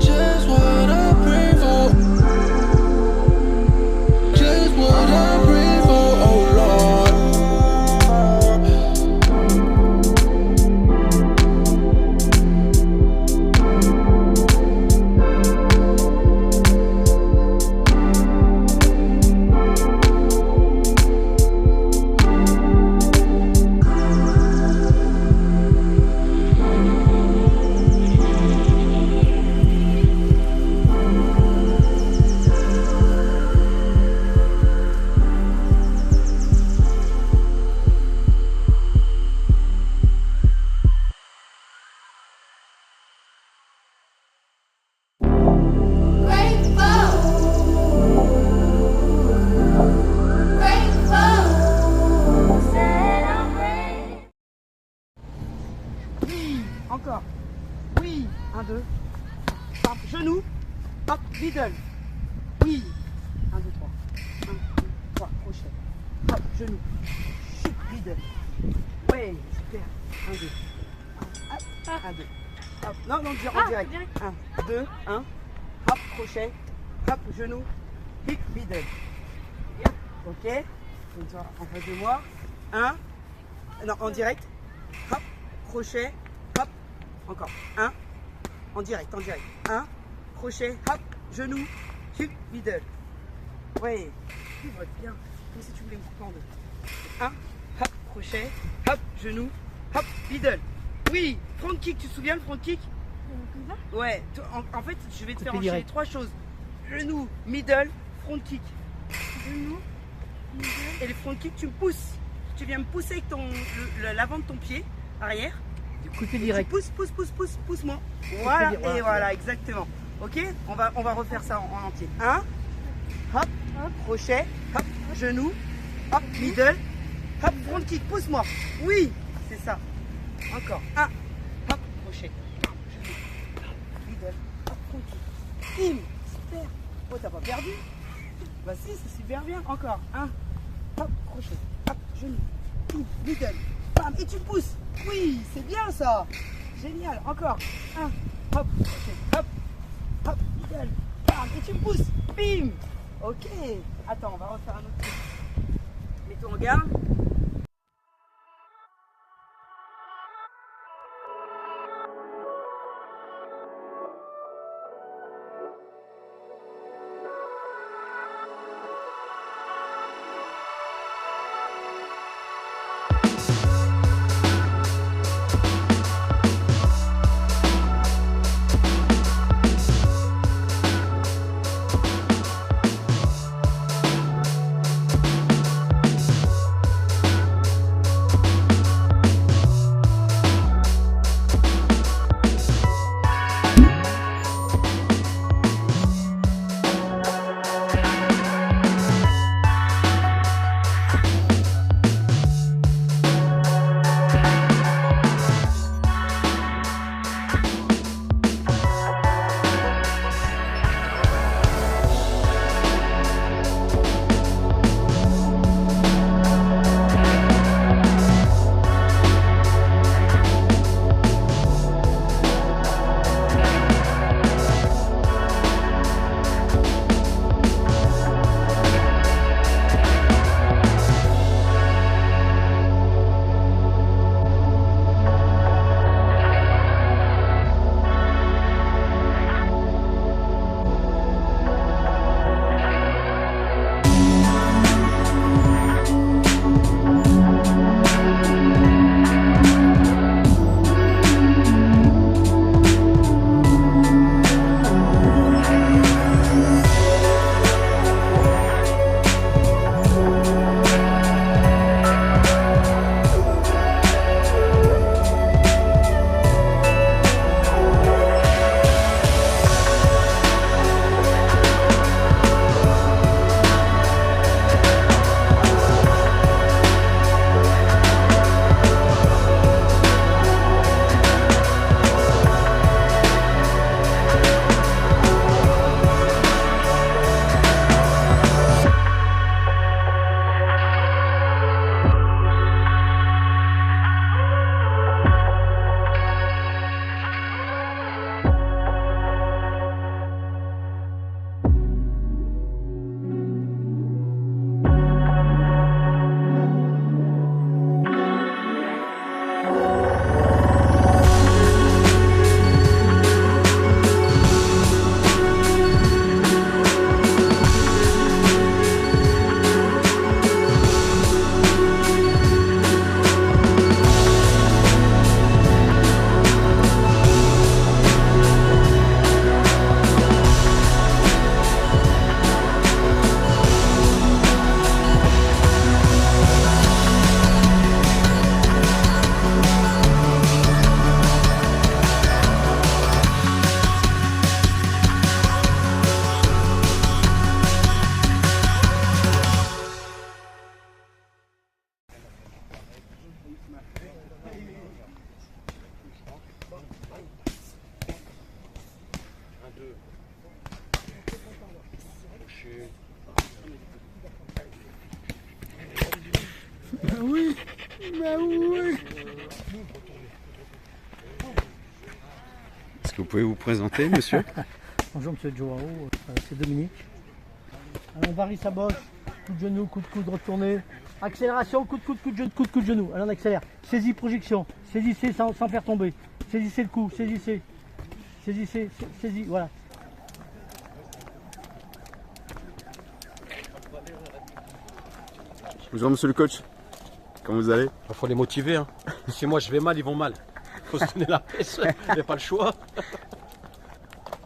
Just what I pray for. Just what I pray for, oh Lord. Encore. Oui. 1, 2. Hop, genou. Hop, middle. Oui. 1, 2, 3. 1, 2, 3. Crochet. Hop, genou. Chute, middle. Ouais, super. 1, 2. Hop, 1, 2. Hop. Non, non, en direct. 1, 2, 1. Hop, crochet. Hop, genou. Hip, middle. Ok. Toi, en face de moi. 1. Non, en direct. Hop, crochet. Hop, encore. 1. En direct, en direct. 1. Crochet. Hop, genou. Hip, middle. Ouais. Pivote bien. Comme si tu voulais me couper en deux. 1. Hop, crochet. Hop, genou. Hop, middle. Oui. Front kick, tu te souviens le front kick? Comme ça? Ouais. En fait, je vais te faire Coupé enchaîner direct. 3 choses. Genou, middle, front kick. Genou, middle. Et le front kick, tu me pousses. Tu viens me pousser avec l'avant de ton pied arrière. Coupé direct. Pousse-moi. Voilà, direct, voilà. et voilà, exactement. Ok, on va refaire ça en entier. 1, hop, crochet, hop, genou, hop, middle, hop, front kick, pousse-moi. Oui, c'est ça. Encore. 1, hop, crochet, genou, middle, hop, front kick. Bim, super. Oh, t'as pas perdu? Bah si, c'est super bien. Encore. 1, hop, crochet, hop, genou, bim, middle, bam, et tu pousses. Oui, c'est bien ça. Génial. Encore. 1, hop, crochet, hop, hop, middle, bam, et tu me pousses. Bim. Ok. Attends, on va refaire un autre truc. Mets-toi en garde. Oui, bah oui. Est-ce que vous pouvez vous présenter, monsieur? Bonjour monsieur Joao, c'est Dominique. Alors on varie sa bosse, coup de genou, coup de coude retourné, accélération, coup de coude, coup de genou, coup de genou. Alors on accélère, saisie, projection, saisissez sans faire tomber, saisissez le coup, saisissez, saisis, voilà. Bonjour monsieur le coach, comment vous allez? Il faut les motiver. Hein. Si moi je vais mal, ils vont mal. Il faut se donner la pêche, il n'y a pas le choix.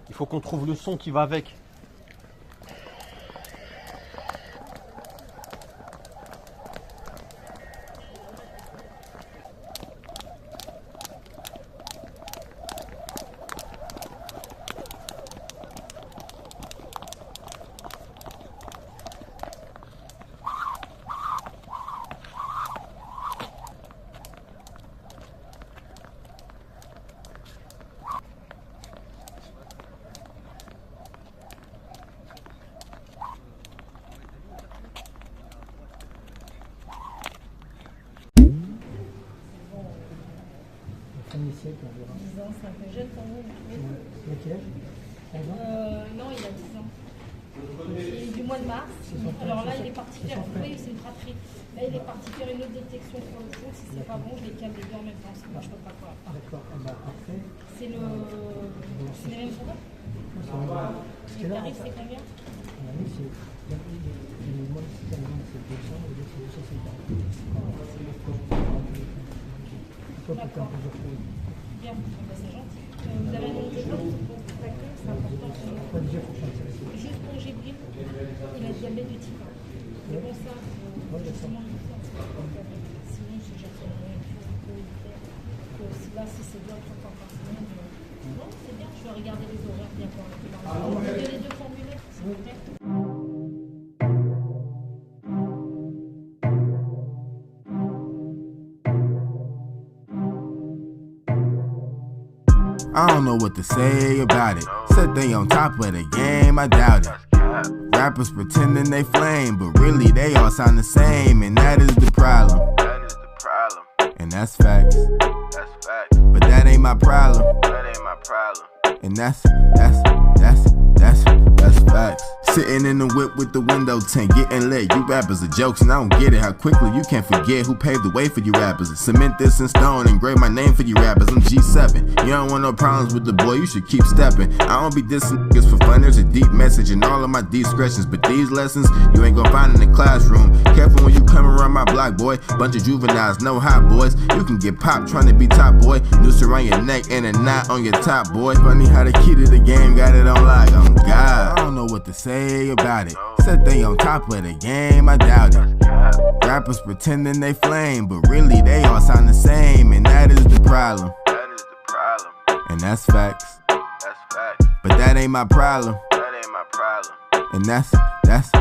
Il faut qu'on trouve le son qui va avec. Siècle, on verra. 10 ans, c'est un peu jeune pour vous. Il a quel âge? 11 ans? Non, il a 10 ans. Il est du mois de mars. Alors là, il est parti faire. Oui, c'est une fratrie. Là, il est parti faire une autre détection sur le foot. Si c'est pas bon, je les câble les deux en même temps. Moi, je peux pas quoi. D'accord. Après. C'est le. C'est les mêmes problèmes. Le tarif, c'est combien? C'est. Moi, c'est 200, et l'autre, c'est 250. D'accord. Bien, c'est gentil. Vous avez un nom de téléphone pour contacter, c'est important. Juste pour Gibril, il a diabète du type 1. C'est bon ça, justement, sinon j'ai déjà fait un là, si c'est bien 3 fois par semaine, non, c'est bien, je vais regarder les horaires bien pour vous donner les deux formulaires, s'il vous plaît. I don't know what to say about it. Said they on top of the game, I doubt it. Rappers pretending they flame, but really they all sound the same, and that is the problem. And that's facts. But that ain't my problem. And that's facts. Sitting in the whip with the window tint, getting lit. You rappers are jokes, and I don't get it. How quickly you can't forget who paved the way for you rappers. Cement this in stone, engrave my name for you rappers. I'm G7. You don't want no problems with the boy, you should keep stepping. I don't be dissing niggas for fun. There's a deep message in all of my discretions, but these lessons you ain't gonna find in the classroom. Careful when you come around my block, boy. Bunch of juveniles, no hot boys. You can get popped trying to be top boy. Noose around your neck and a knot on your top, boy. Funny how the key to the game got it on lock. Oh God, I don't know what to say about it. Said they on top of the game, I doubt it. Rappers pretending they flame, but really they all sound the same, and that is the problem. And that's facts. But that ain't my problem. And that's facts.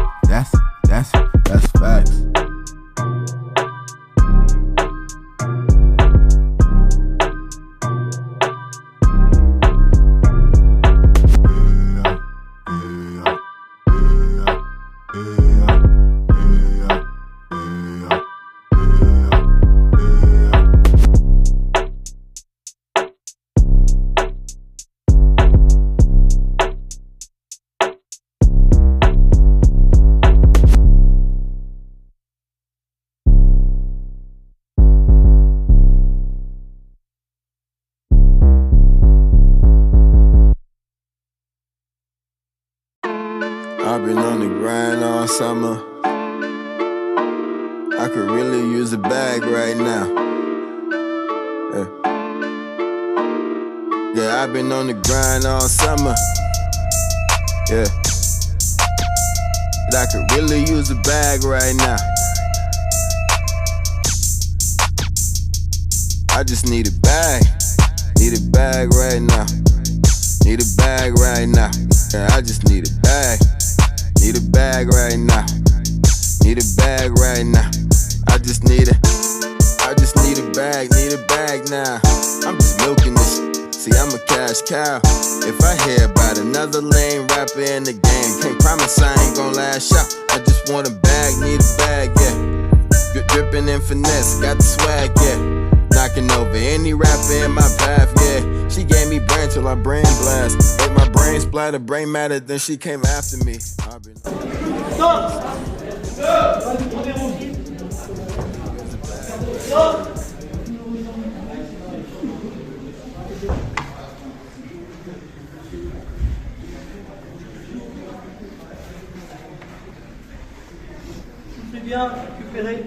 I've been on the grind all summer. I could really use a bag right now. Yeah, I've been on the grind all summer. Yeah, but I could really use a bag right now. I just need a bag right now. Need a bag right now. Yeah, I just need a bag. Need a bag right now. Need a bag right now. I just need a bag now. I'm just milking this. See, I'm a cash cow. If I hear about another lame rapper in the game, can't promise I ain't gon' lash out. I just want a bag, need a bag, yeah. Dripping in and finesse, got the swag, yeah. Knocking over any rapper in my path, yeah. She gave me brain till her brain blast. Made my brain splatter, brain matter, then she came after me. C'est bien, récupéré.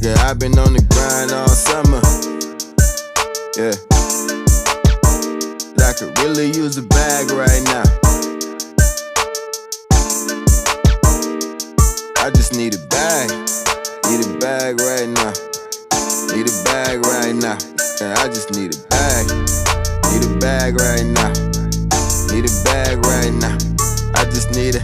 Yeah, I've been on the grind all summer. Yeah. But I could really use a bag right now. I just need a bag. Need a bag right now. Need a bag right now. Yeah, I just need a bag. Need a bag right now. Need a bag right now. I just need a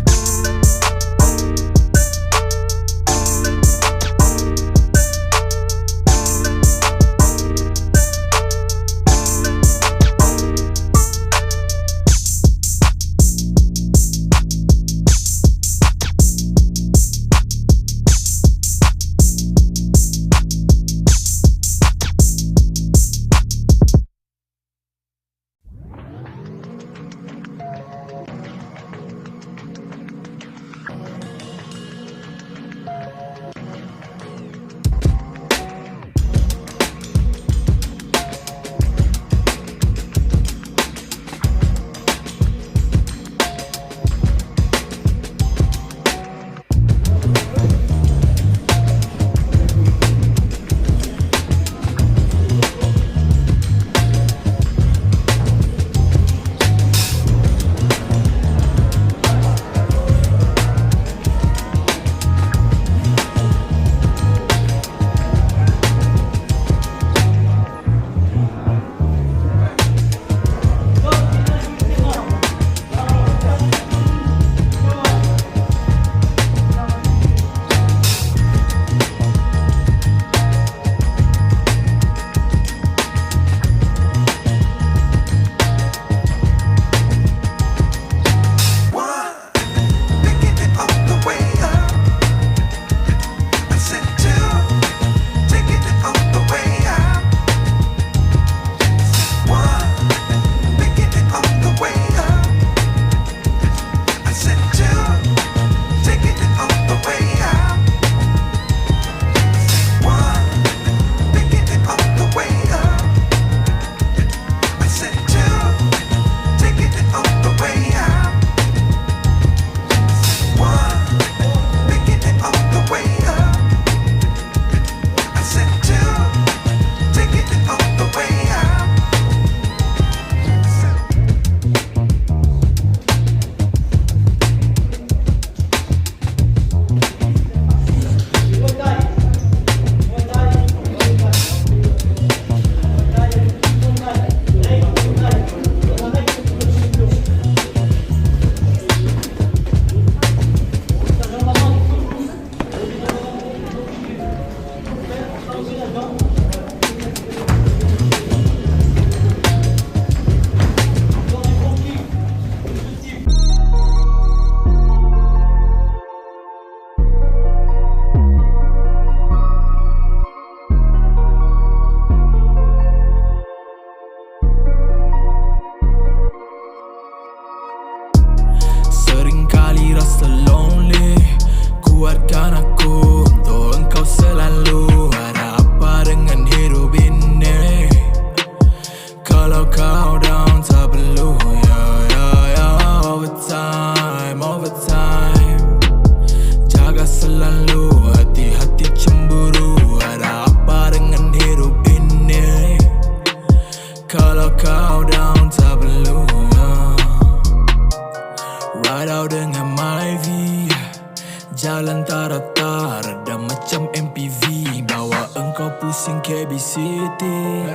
Jalan tak-tak, reda macam MPV. Bawa engkau pusing KB City.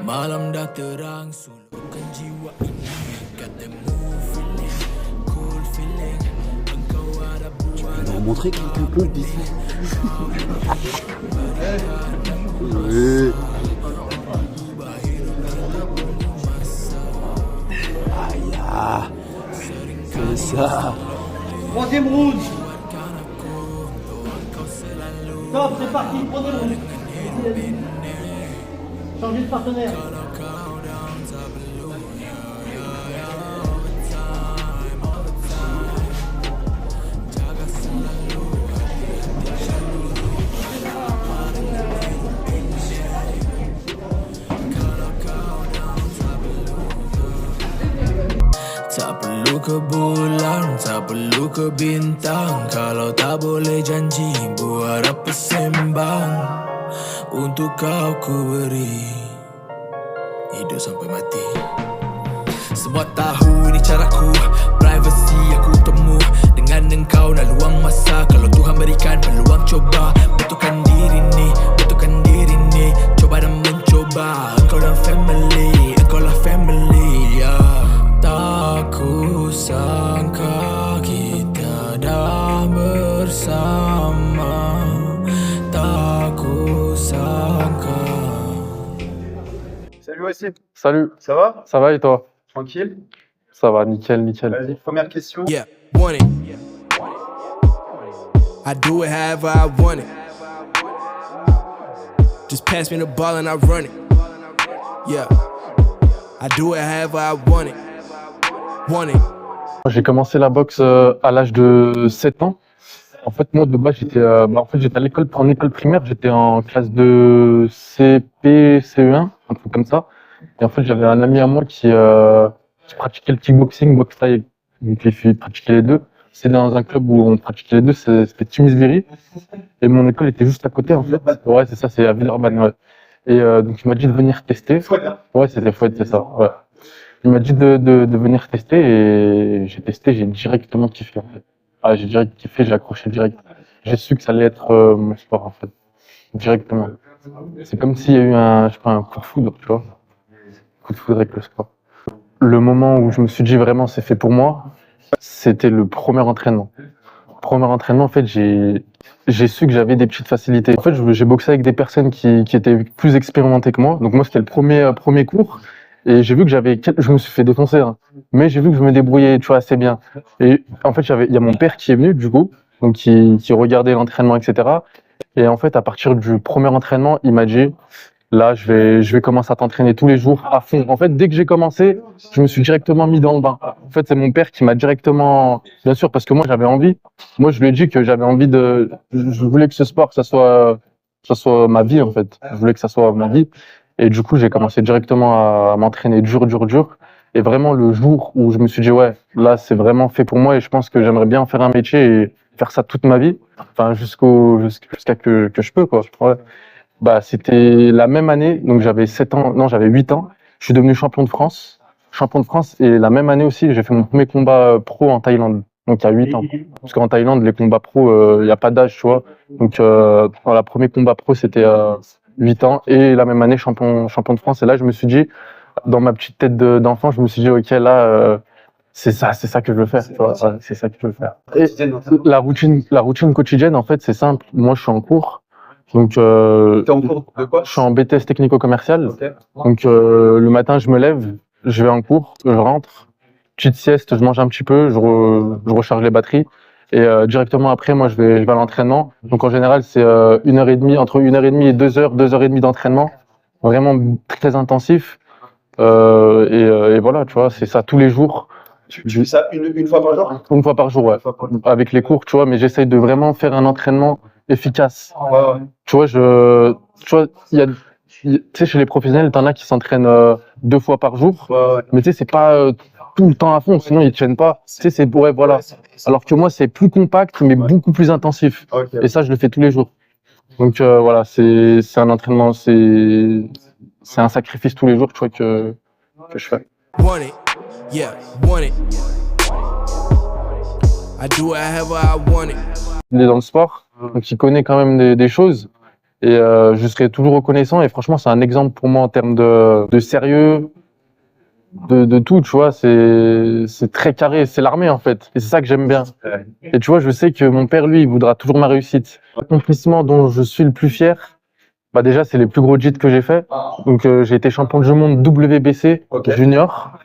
Malam dah terang, sulurkan jiwa ini. Got that move feeling, cool feeling. Engkau ada buat. Tu peux leur montrer quelques pompes ici. Oui. Aïe, c'est ça. Troisième round. Top, c'est parti, troisième round. Changez de partenaire. Tak perlu ke bulan, tak perlu ke bintang. Kalau tak boleh janji, buat apa sembang. Untuk kau ku beri hidup sampai mati. Semua tahu ini caraku, privacy aku temu. Dengan engkau nak luang masa. Kalau Tuhan berikan peluang, coba betulkan diri ni, coba dan mencoba. Engkau dan family, engkau lah family, yeah. Tak ku sangka kita dah bersama. Tak ku sangka. Salut aussi. Salut. Ça va? Ça va et toi? Tranquille? Ça va, nickel, nickel. Vas-y, première question. Yeah, want it. I do it however I want it. Just pass me the ball and I run it. Yeah, I do it however I want it. J'ai commencé la boxe à l'âge de 7 ans. En fait, moi, de base, j'étais à l'école, en école primaire, j'étais en classe de CP, CE1, un truc comme ça. Et en fait, j'avais un ami à moi qui pratiquait le kickboxing, boxe thaï. Donc, il pratiquait les deux. C'est dans un club où on pratiquait les deux, c'était Timisviri. Et mon école était juste à côté, en fait. Ouais, c'est ça, c'est à Villeurbanne, ouais. Et donc, il m'a dit de venir tester. Ouais, c'était Fouette, c'est ça, ouais. Il m'a dit de venir tester et j'ai testé, j'ai directement kiffé en fait. Ah, j'ai direct kiffé, j'ai accroché direct. J'ai su que ça allait être mon sport en fait, directement. C'est comme s'il y a eu un coup de foudre, tu vois. Un coup de foudre avec le sport. Le moment où je me suis dit vraiment c'est fait pour moi, c'était le premier entraînement. Premier entraînement, en fait, j'ai su que j'avais des petites facilités. En fait, j'ai boxé avec des personnes qui étaient plus expérimentées que moi. Donc moi, c'était le premier cours. Et j'ai vu que je me suis fait défoncer, hein. Mais j'ai vu que je me débrouillais, tu vois, assez bien. Et en fait, il y a mon père qui est venu, du coup, donc qui regardait l'entraînement, etc. Et en fait, à partir du premier entraînement, il m'a dit, là, je vais commencer à t'entraîner tous les jours à fond. En fait, dès que j'ai commencé, je me suis directement mis dans le bain. En fait, c'est mon père qui m'a directement, bien sûr, parce que moi, j'avais envie. Moi, je lui ai dit que j'avais envie je voulais que ce sport, ça soit ma vie, en fait. Je voulais que ça soit ma vie. Et du coup, j'ai commencé directement à m'entraîner dur. Et vraiment, le jour où je me suis dit, ouais, là, c'est vraiment fait pour moi et je pense que j'aimerais bien en faire un métier et faire ça toute ma vie. Enfin, jusqu'à que je peux, quoi. Ouais. Bah, c'était la même année. Donc, j'avais 8 ans. Je suis devenu champion de France. Et la même année aussi, j'ai fait mon premier combat pro en Thaïlande. Donc, il y a 8 ans. Parce qu'en Thaïlande, les combats pro, il n'y a pas d'âge, tu vois. Donc, le premier combat pro, c'était 8 ans et la même année champion de France. Et là, je me suis dit, dans ma petite tête d'enfant, je me suis dit, ok, là, c'est ça que je veux faire. Tu vois, ouais, c'est ça que je veux faire. Et la routine quotidienne, en fait, c'est simple. Moi, je suis en cours. Donc, t'es en cours de quoi? Je suis en BTS technico-commercial. Okay. Donc, le matin, je me lève, je vais en cours, je rentre, petite sieste, je mange un petit peu, je recharge les batteries. Et directement après, moi, je vais à l'entraînement. Donc en général, c'est entre 1h30 et 2h30 d'entraînement. Vraiment très intensif. Et voilà, tu vois, c'est ça tous les jours. Tu fais ça une fois par jour? Une fois par jour, ouais. Avec les cours, tu vois, mais j'essaye de vraiment faire un entraînement efficace. Ouais. Tu vois, tu sais, chez les professionnels, t'en as qui s'entraînent 2 fois par jour. Ouais. Mais tu sais, c'est pas tout le temps à fond, sinon ils tiennent pas. Tu sais, c'est ouais, voilà. Alors que moi, c'est plus compact, mais beaucoup plus intensif. Okay. Et ça, je le fais tous les jours. Donc voilà, c'est un entraînement, c'est un sacrifice tous les jours, tu vois, que je fais. Want it, yeah, want it. I do it however I want it. Il est dans le sport, donc il connaît quand même des choses. Et je serai toujours reconnaissant. Et franchement, c'est un exemple pour moi en termes de sérieux. De tout, tu vois, c'est très carré, c'est l'armée en fait, et c'est ça que j'aime bien. Et tu vois, je sais que mon père, lui, il voudra toujours ma réussite. L'accomplissement dont je suis le plus fier, bah déjà, c'est les plus gros JIT que j'ai fait. Donc j'ai été champion du monde WBC junior.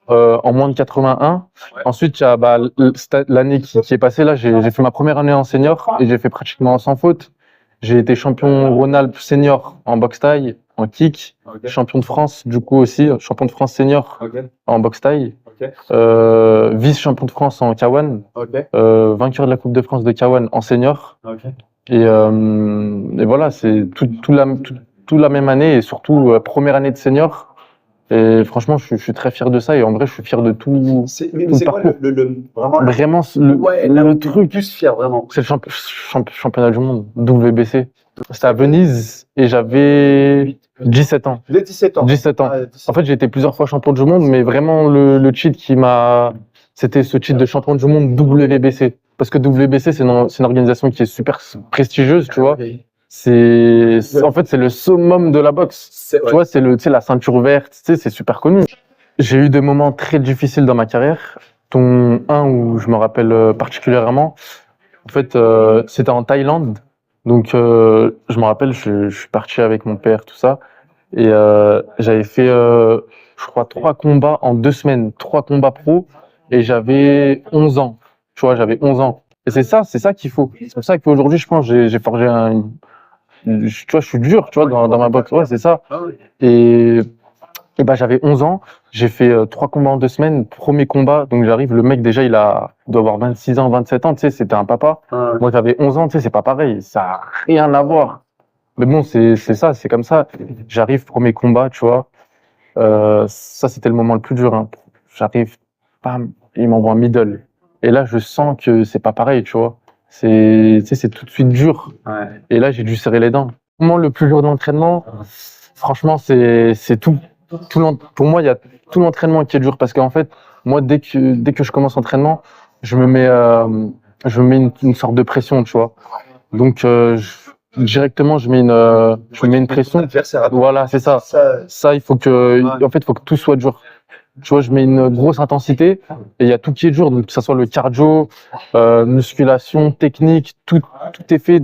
en moins de 81. Ensuite, il y a l'année qui est passée, là, j'ai fait ma première année en senior et j'ai fait pratiquement sans faute. J'ai été champion Rhône-Alpes senior en boxe thaï, en kick, champion de France du coup aussi, champion de France senior en boxe thaï, vice-champion de France en K1, vainqueur de la Coupe de France de K1 en senior. Et voilà, c'est tout la même année et surtout première année de senior. Et franchement, je suis très fier de ça et en vrai, je suis fier de tout. Mais c'est quoi vraiment le truc plus fier vraiment? C'est le championnat du monde, WBC. C'était à Venise et j'avais 17 ans. Dès 17 ans. 17 ans. En fait, j'ai été plusieurs fois champion du monde, mais vraiment le cheat c'était ce cheat de champion du monde WBC. Parce que WBC, c'est une organisation qui est super prestigieuse, tu vois. En fait, c'est le summum de la boxe. Tu vois, c'est la ceinture verte, tu sais, c'est super connu. J'ai eu des moments très difficiles dans ma carrière, dont un où je me rappelle particulièrement. En fait, c'était en Thaïlande. Donc, je me rappelle, je suis parti avec mon père, tout ça. Et j'avais fait, je crois, 3 combats en 2 semaines. 3 combats pro. Et j'avais 11 ans. Tu vois, j'avais 11 ans. Et c'est ça qu'il faut. C'est pour ça qu'aujourd'hui, je pense, j'ai forgé tu vois, je suis dur, tu vois, dans ma boxe. Ouais, c'est ça. Et j'avais 11 ans. J'ai fait 3 combats en 2 semaines. Premier combat, donc j'arrive, le mec, déjà, il doit avoir 26 ans, 27 ans, tu sais, c'était un papa. Moi, j'avais 11 ans, tu sais, c'est pas pareil. Ça a rien à voir. Mais bon, c'est ça, c'est comme ça. J'arrive, premier combat, tu vois. Ça, c'était le moment le plus dur, hein. J'arrive, bam, il m'envoie un middle. Et là, je sens que c'est pas pareil, tu vois. C'est tout de suite dur. Et là, j'ai dû serrer les dents. Le moment le plus dur de l'entraînement, franchement, c'est tout. Pour moi, il y a tout l'entraînement qui est dur parce qu'en fait, moi, dès que je commence l'entraînement, je me mets une sorte de pression, tu vois. Donc, directement, je mets une pression. Voilà, c'est ça. Ça, il faut que tout soit dur. Tu vois, je mets une grosse intensité et il y a tout qui est dur, donc que ça soit le cardio, musculation, technique, tout est fait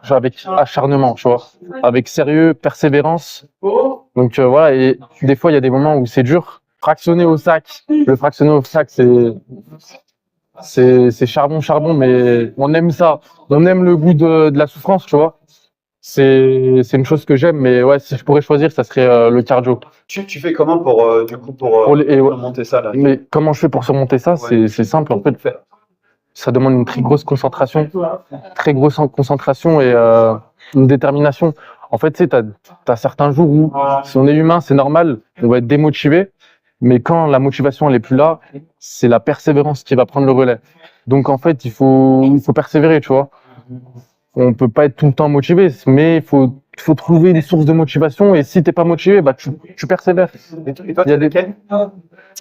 avec acharnement, tu vois, avec sérieux, persévérance. Donc voilà, et des fois il y a des moments où c'est dur. Fractionner au sac, le fractionner au sac, c'est charbon, mais on aime ça, on aime le goût de la souffrance, tu vois. C'est une chose que j'aime, mais ouais, si je pourrais choisir, ça serait le cardio. Tu fais comment pour surmonter ça là? Mais comment je fais pour surmonter ça? C'est simple en fait. Ça demande une très grosse concentration et une détermination. En fait, tu sais, t'as certains jours où, si on est humain, c'est normal, on va être démotivé. Mais quand la motivation elle est plus là, c'est la persévérance qui va prendre le relais. Donc en fait, il faut persévérer, tu vois. On peut pas être tout le temps motivé, mais il faut trouver une source de motivation. Et si t'es pas motivé, bah tu persévères. Et toi, il y a desquels?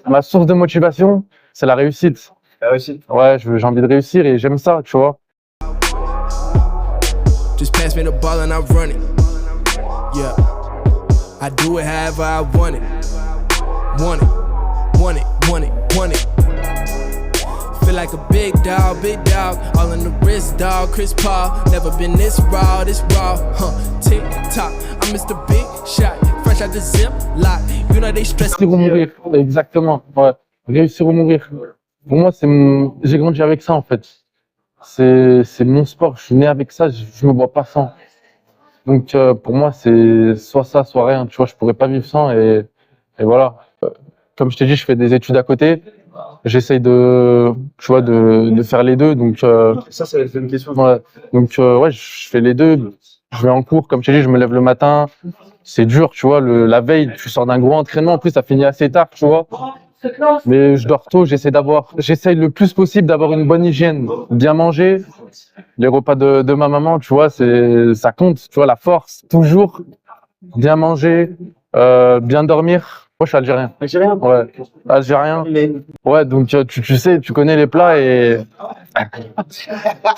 Ma source de motivation, c'est la réussite. La réussite. Ouais, j'ai envie de réussir et j'aime ça, tu vois. Just pass me the ball and I run it. Yeah, I do it however I want it. Want it, want it, want it, want it. Feel like a big dog, all in the wrist, dog. Chris Paul, never been this raw, huh? Tick tock, I'm Mr. Big Shot, fresh out the zip lock. You know they stress. Réussir ou mourir, exactement. Ouais, réussir ou mourir. Pour moi, j'ai grandi avec ça en fait. C'est mon sport, je suis né avec ça, je me vois pas sans. Donc pour moi, c'est soit ça, soit rien. Tu vois, je pourrais pas vivre sans et voilà. Comme je t'ai dit, je fais des études à côté. J'essaye de faire les deux. Donc ça, c'est une question. Ouais. Donc ouais, je fais les deux. Je vais en cours, comme je t'ai dit, je me lève le matin. C'est dur, tu vois. La veille, tu sors d'un gros entraînement. En plus, ça finit assez tard, tu vois. Mais je dors tôt. J'essaye le plus possible d'avoir une bonne hygiène, bien manger. Les repas de ma maman, tu vois, ça compte. Tu vois, la force, toujours bien manger, bien dormir. Moi, je suis algérien. Algérien? Ouais, algérien. Ouais, donc tu sais, tu connais les plats et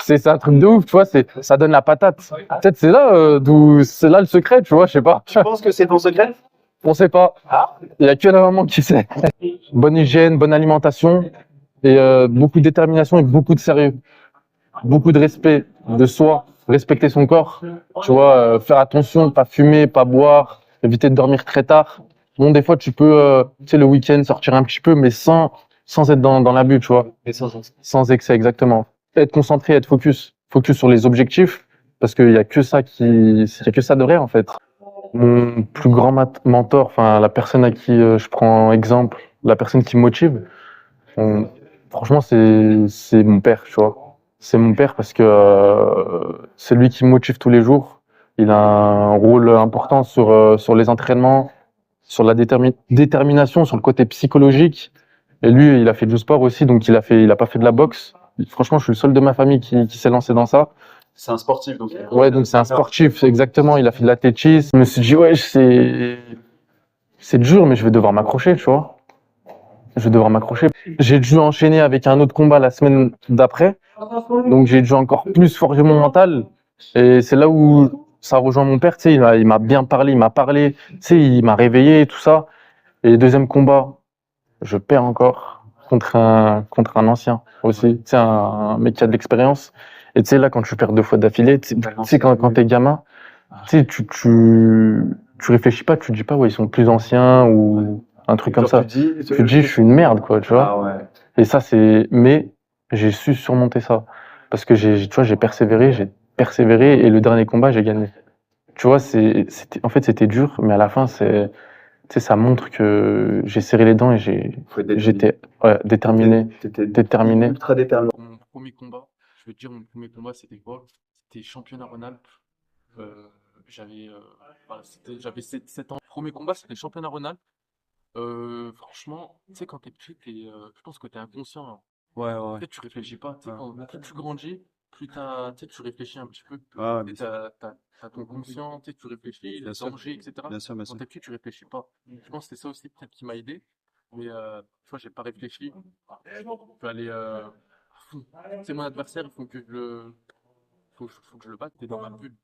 c'est un truc de ouf, tu vois, ça donne la patate. Peut-être c'est là c'est là le secret, tu vois, je sais pas. Tu penses que c'est ton secret? On sait pas. Il y a que la maman qui sait. Bonne hygiène, bonne alimentation et beaucoup de détermination et beaucoup de sérieux. Beaucoup de respect de soi, respecter son corps, tu vois, faire attention, pas fumer, pas boire, éviter de dormir très tard. Bon, des fois, tu peux, tu sais, le week-end sortir un petit peu, mais sans être dans l'abus, tu vois. Et sans sens. Sans excès, exactement. Être concentré, être focus. Focus sur les objectifs, parce qu'il y a que ça il y a que ça de vrai, en fait. Mon plus grand mentor, enfin, la personne à qui je prends exemple, la personne qui me motive, franchement, c'est mon père, tu vois. C'est mon père parce que c'est lui qui me motive tous les jours. Il a un rôle important sur les entraînements, sur la détermination, sur le côté psychologique. Et lui, il a fait du sport aussi, donc il a pas fait de la boxe. Franchement, je suis le seul de ma famille qui s'est lancé dans ça. C'est un sportif, donc. Ouais, donc c'est un sportif, exactement. Il a fait de l'athlétisme. Je me suis dit, ouais, c'est dur, mais je vais devoir m'accrocher, tu vois. Je vais devoir m'accrocher. J'ai dû enchaîner avec un autre combat la semaine d'après. Donc j'ai dû encore plus forger mon mental. Et c'est là où ça rejoint mon père, tu sais, il m'a bien parlé, tu sais, il m'a réveillé, tout ça. Et deuxième combat, je perds encore contre un ancien aussi, tu sais, un mec qui a de l'expérience. Et tu sais, là, quand tu perds 2 fois d'affilée, tu sais, quand t'es gamin, tu sais, tu réfléchis pas, tu te dis pas, ouais, ils sont plus anciens ou un truc comme ça. Tu te dis, je suis une merde, quoi, tu vois. Ah ouais. Et ça, mais j'ai su surmonter ça. Parce que tu vois, j'ai persévéré et le dernier combat, j'ai gagné. Tu vois, en fait, c'était dur, mais à la fin, tu sais, ça montre que j'ai serré les dents et j'étais déterminé. Déterminé. Ultra déterminé. Mon premier combat, je veux te dire, mon premier combat, c'était quoi? C'était championnat Rhône-Alpes. J'avais 7 ans. Premier combat, c'était championnat Rhône-Alpes. Franchement, tu sais, quand t'es petit, je pense que t'es inconscient, hein. Ouais, ouais. Tu sais, tu réfléchis pas. Tu sais, plus tu grandis, plus tu sais, tu réfléchis un petit peu. Ah, Tu sais, t'as ton conscient, tu sais, tu réfléchis, les dangers, etc. Bien sûr, bien Quand sûr. t'es petit, tu réfléchis pas. Je pense que c'est ça aussi peut-être qui m'a aidé. Mais tu vois, j'ai pas réfléchi. Je peux aller à fond. C'est mon adversaire, il faut que je le batte. T'es dans ma bulle.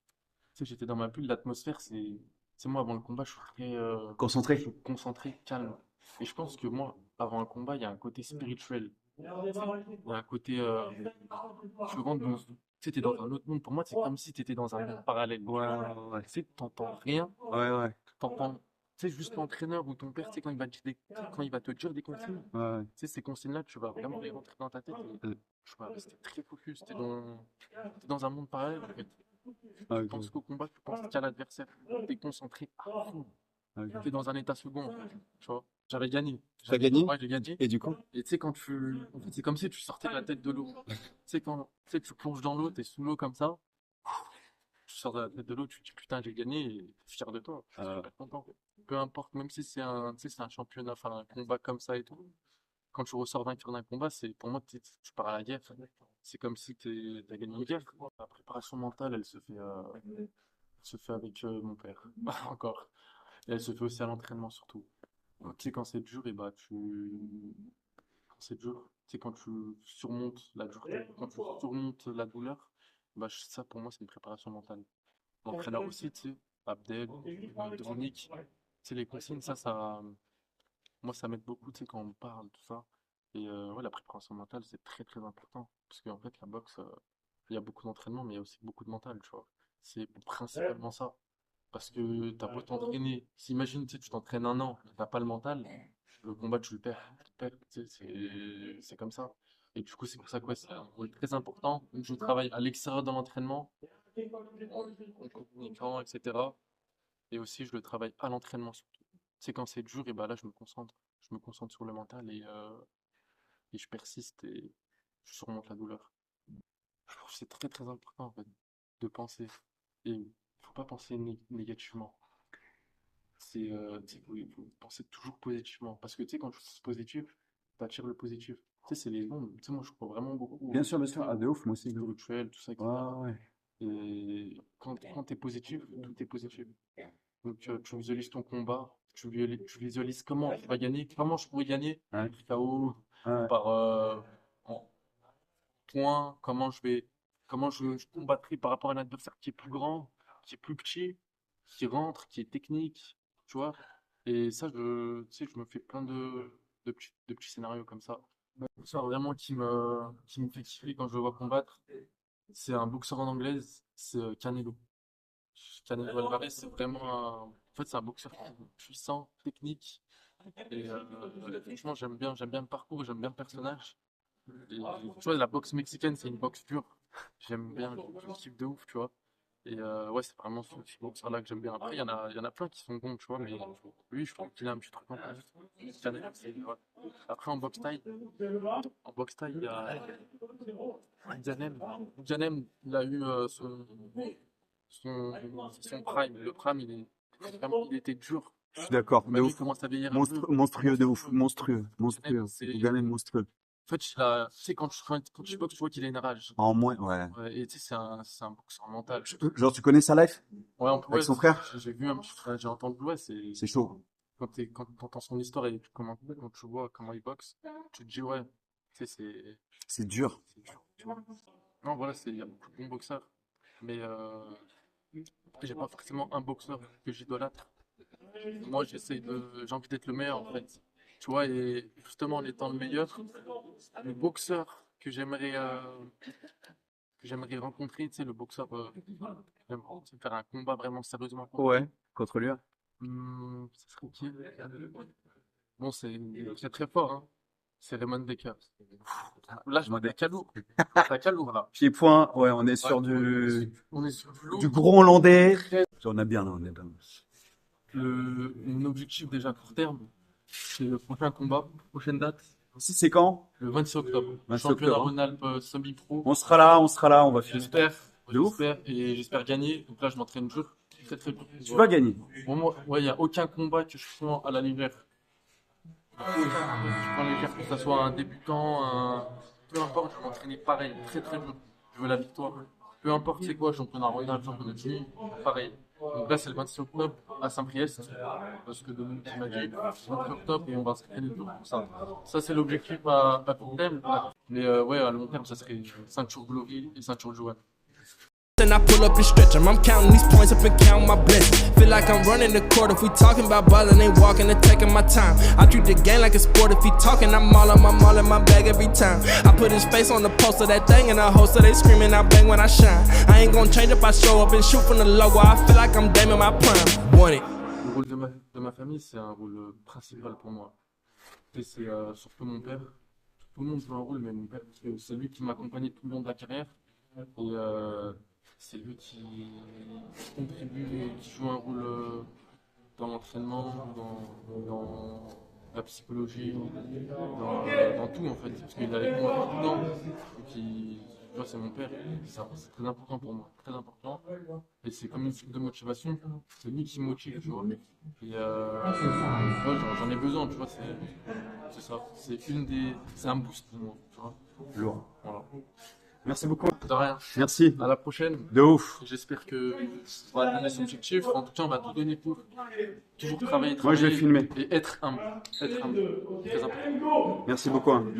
Tu sais, j'étais dans ma bulle. L'atmosphère, c'est moi avant le combat, je suis très Concentré. je suis concentré, calme. Et je pense que moi, avant un combat, il y a un côté spirituel. Il y a un côté, tu rentres dans, tu sais, t'es dans un autre monde. Pour moi, c'est comme si t'étais dans un monde parallèle. Ouais. Tu sais, t'entends rien. Ouais. T'entends, tu sais, juste l'entraîneur ou ton père, tu sais, quand il va te dire des consignes. Ouais. Tu sais, ces consignes-là, tu vas vraiment les rentrer dans ta tête. Et tu vas rester très focus. T'es dans un monde parallèle, en fait. Tu penses qu'au combat, tu penses qu'à l'adversaire. T'es concentré à fond. T'es dans un état second, en fait. Tu vois, j'avais gagné. T'as gagné? Ouais, j'ai gagné. Et du coup? Et tu sais, en fait, c'est comme si tu sortais de la tête de l'eau. Tu sais, tu sais, tu plonges dans l'eau, t'es sous l'eau comme ça. Tu sors de la tête de l'eau, tu te dis putain, j'ai gagné et t'es fier de toi. Je suis super content. Peu importe, même si c'est tu sais, c'est un championnat, enfin, un combat comme ça et tout. Quand tu ressors vainqueur d'un combat, pour moi, tu pars à la guerre. C'est comme si t'as gagné une guerre. La préparation mentale, elle se fait avec mon père. Encore. Et elle se fait aussi à l'entraînement surtout. Tu sais, quand c'est dur, et bah quand c'est dur, c'est quand tu surmontes la dureté, quand tu surmontes la douleur, bah ça pour moi c'est une préparation mentale. L'entraîneur aussi, tu sais, Abdel, Dominique, tu sais, les consignes, moi ça m'aide beaucoup, tu sais, quand on me parle, tout ça. Et ouais, la préparation mentale, c'est très très important. Parce qu'en fait, la boxe, il y a beaucoup d'entraînement, mais il y a aussi beaucoup de mental, tu vois. C'est principalement ça. Parce que t'as beau t'entraîner, si imagine, tu sais, tu t'entraînes un an, t'as pas le mental, le combat tu le perds. Tu sais, c'est comme ça. Et du coup, c'est pour ça que ouais, c'est un rôle très important. Donc, je travaille à l'extérieur de l'entraînement, en communiquant, etc. Et aussi, je le travaille à l'entraînement surtout. C'est quand c'est dur, et bah là, je me concentre. Je me concentre sur le mental et je persiste et je surmonte la douleur. Je trouve que c'est très très important en fait, de penser. Et il faut pas penser négativement. Il faut penser toujours positivement. Parce que tu sais, quand tu penses positif, tu attires le positif. Tu sais, c'est les ondes. Tu sais, moi, je crois vraiment beaucoup. Bien sûr, ah, de ouf, moi aussi. Spirituel, tout ça, etc. Ouais. Et quand tu es positif, tout est positif. Donc, tu visualises ton combat, tu visualises comment tu vas gagner, comment je pourrais gagner, KO, par en points, je combattrai par rapport à un adversaire qui est plus grand, qui est plus petit, qui rentre, qui est technique, tu vois. Et ça, tu sais, je me fais plein de petits scénarios comme ça. Ça vraiment qui me fait kiffer quand je le vois combattre, c'est un boxeur en anglaise, c'est Canelo. Canelo Alvarez, c'est vraiment fait, c'est un boxeur puissant, technique. Et franchement, j'aime bien le parcours, j'aime bien le personnage. Et, tu vois, la boxe mexicaine, c'est une boxe dure. J'aime bien, je kiffe de ouf, tu vois. Et ouais, c'est vraiment ce boxeur-là que j'aime bien. Après, il y en a plein qui sont bons, tu vois, mais lui, je trouve qu'il a un petit truc en plus. Ouais. Après, en boxe taille, il y a Djanem. Djanem, il a eu son prime. Le prime, il était dur. Je suis d'accord. Mais il commence à vieillir un peu. Monstrueux de ouf. Monstrueux. Djanem monstrueux. En fait, tu sais, quand tu boxes, tu vois qu'il a une rage. En moins, ouais. Et tu sais, c'est un boxeur mental. Genre, tu connais sa life? Ouais, avec son frère? J'ai vu j'ai entendu, ouais, c'est chaud. Quand t'entends son histoire et quand tu vois comment il boxe, tu te dis, ouais, tu sais, c'est dur. Non, voilà, il y a beaucoup de bons boxeurs. Mais j'ai pas forcément un boxeur que j'idolâtre. Moi, j'ai envie d'être le meilleur, en fait. Tu vois, et justement, en étant le meilleur, le boxeur que j'aimerais rencontrer, tu sais, le boxeur, j'aimerais faire un combat vraiment sérieusement. Ouais, contre lui. Ça serait qui? Bon, c'est très très fort, hein. C'est Raymond Baker. Là, je vois des calours. T'as calours, là. Pied-point, ouais, on est sur du lourd. du gros hollandais. On a bien, là, on est bien. Mon objectif déjà à court terme, c'est le prochain combat, prochaine date. C'est quand? Le 26 octobre. 26 Championnat octobre. Rhône-Alpes semi-pro. On sera là, on va finir. J'espère gagner. Donc là, je m'entraîne dur. Très très dur. Tu vas gagner. Pour moi, ouais, il n'y a aucun combat que je prends à la légère. Je prends légère, que ce soit un débutant, peu importe, je vais m'entraîner pareil, très très dur. Je veux la victoire. Peu importe c'est quoi, championnat Rhône-Alpes, championnat de Chine, pareil. Donc là, c'est le 26 octobre à Saint-Priest, parce que Dominique m'a dit 26 octobre et on va s'entraîner dur pour ça. Ça, c'est l'objectif à court terme. Mais ouais, à long terme, ça serait ceinture Glory et ceinture Joanne. And I pull up and stretch 'em. I'm counting these points up and counting my blessings. Feel like I'm running the court. If we talking about ballin', ain't walking and taking my time. I treat the game like a sport. If he talking, I'm all in my bag every time. I put his face on the poster, that thing, and a hoster, they screaming, I bang when I shine. I ain't gonna change if I show up and shoot from the logo. I feel like I'm damning my prime. Want it. Le rôle de ma famille, c'est un rôle principal pour moi. Et c'est surtout mon père. Tout le monde joue un rôle, mais mon père, c'est lui qui m'a accompagné tout le long de la carrière. Et c'est lui qui contribue, qui joue un rôle dans l'entraînement, dans la psychologie, dans tout en fait. Parce qu'il est avec moi tout le temps. Et puis, tu vois, c'est mon père. C'est très important pour moi, très important. Et c'est comme une source de motivation. C'est lui qui me motive, tu vois. Et j'en ai besoin, tu vois. C'est ça. C'est un boost pour moi, tu vois. Lourd. Voilà. Merci beaucoup. De rien. Merci. À la prochaine. De ouf. J'espère que on va atteindre son objectif. En tout cas, on va tout donner pour toujours travailler. Moi, je vais filmer. Et être humble. Être humble. Très important. Merci beaucoup. Hein.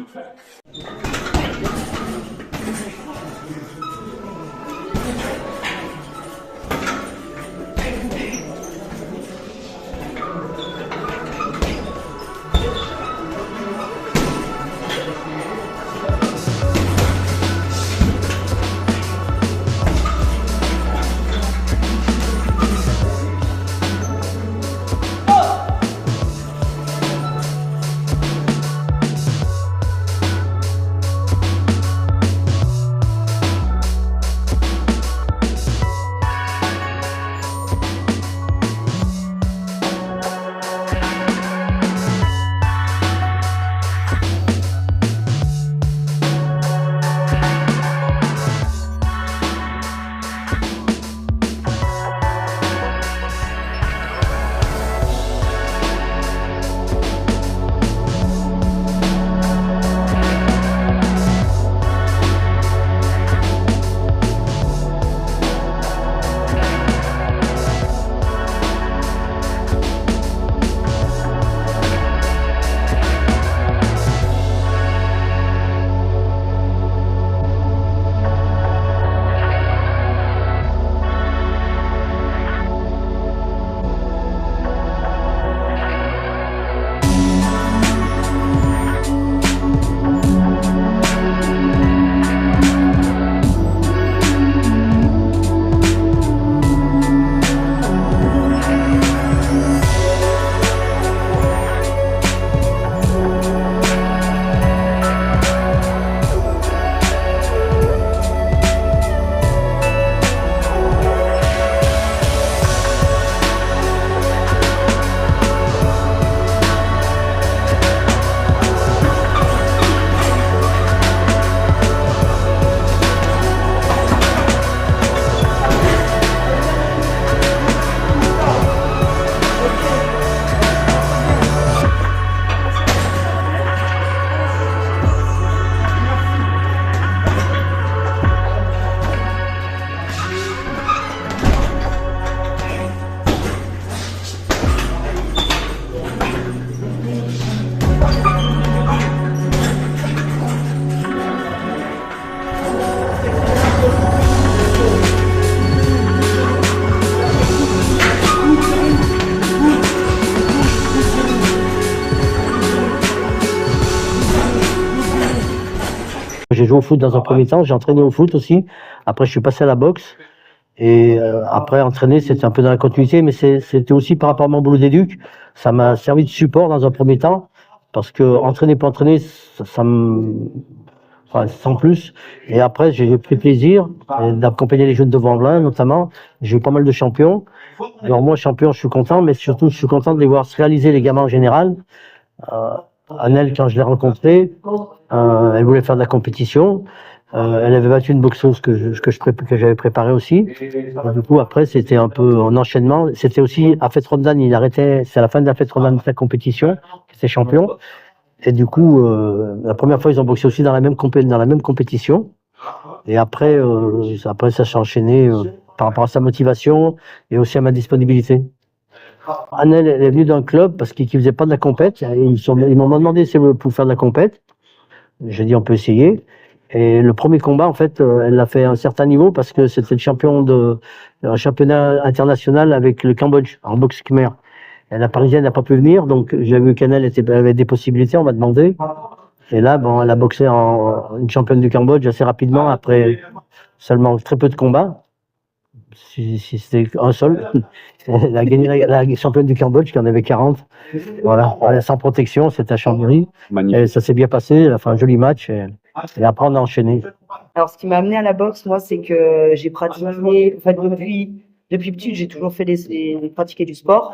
joué au foot dans un premier temps, j'ai entraîné au foot aussi. Après, je suis passé à la boxe. Et après, entraîner, c'était un peu dans la continuité, mais c'était aussi par rapport à mon boulot d'éduc. Ça m'a servi de support dans un premier temps, parce que entraîner pour entraîner, ça me... Enfin, sans plus. Et après, j'ai pris plaisir d'accompagner les jeunes de Vanvelin, notamment. J'ai eu pas mal de champions. Alors moi, champion, je suis content, mais surtout, je suis content de les voir se réaliser, les gamins en général. Annelle, quand je l'ai rencontrée, elle voulait faire de la compétition. Elle avait battu une boxeuse que j'avais préparée aussi. Et du coup, après, c'était un peu en enchaînement. C'était aussi à Fête Ramadan, il arrêtait, c'est à la fin de la Fête Ramadan de sa compétition, c'était champion. Et du coup, la première fois, ils ont boxé aussi dans la même compétition. Et après, ça s'est enchaîné par rapport à sa motivation et aussi à ma disponibilité. Annelle, elle est venue d'un club parce qu'ils faisait pas de la compète. Ils m'ont demandé si elle voulait faire de la compète. J'ai dit on peut essayer. Et le premier combat, en fait, elle l'a fait à un certain niveau parce que c'était un championnat international avec le Cambodge en boxe khmer. Et la Parisienne n'a pas pu venir, donc j'ai vu qu'Annelle avait des possibilités, on m'a demandé. Et là, bon, elle a boxé une championne du Cambodge assez rapidement, après seulement très peu de combats. Si c'était un seul. Elle a gagné la championne du Cambodge, qui en avait 40. Voilà, sans protection, c'était à Chambéry. Et ça s'est bien passé, elle a fait un joli match. Et après, on a enchaîné. Alors, ce qui m'a amené à la boxe, moi, c'est que j'ai pratiqué, en fait, depuis petite, j'ai toujours fait pratiqué du sport.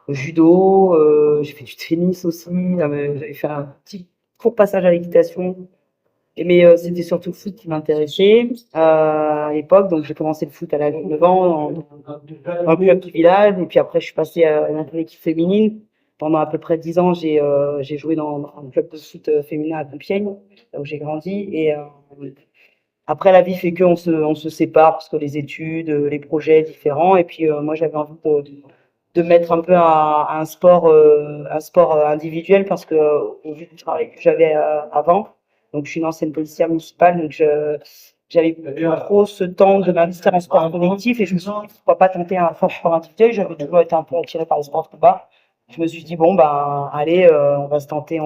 Judo, j'ai fait du tennis aussi, j'avais fait un petit court passage à l'équitation. Mais c'était surtout le foot qui m'intéressait à l'époque, donc j'ai commencé le foot à l'âge de 9 ans dans le club du village, et puis après je suis passé à l'équipe féminine. Pendant à peu près 10 ans, j'ai joué dans un club de foot féminin à Compiègne, là où j'ai grandi. Et après, la vie fait qu'on se sépare parce que les études, les projets différents. Et puis moi, j'avais envie de mettre un peu un sport individuel parce que au vu du travail que j'avais avant, donc je suis une ancienne policière municipale, donc j'avais plus trop ce temps de m'investir en sport collectif et je me suis dit pourquoi pas tenter un sport individuel. J'avais toujours été un peu attirée par les sports de combat. Je me suis dit bon ben allez, on va se tenter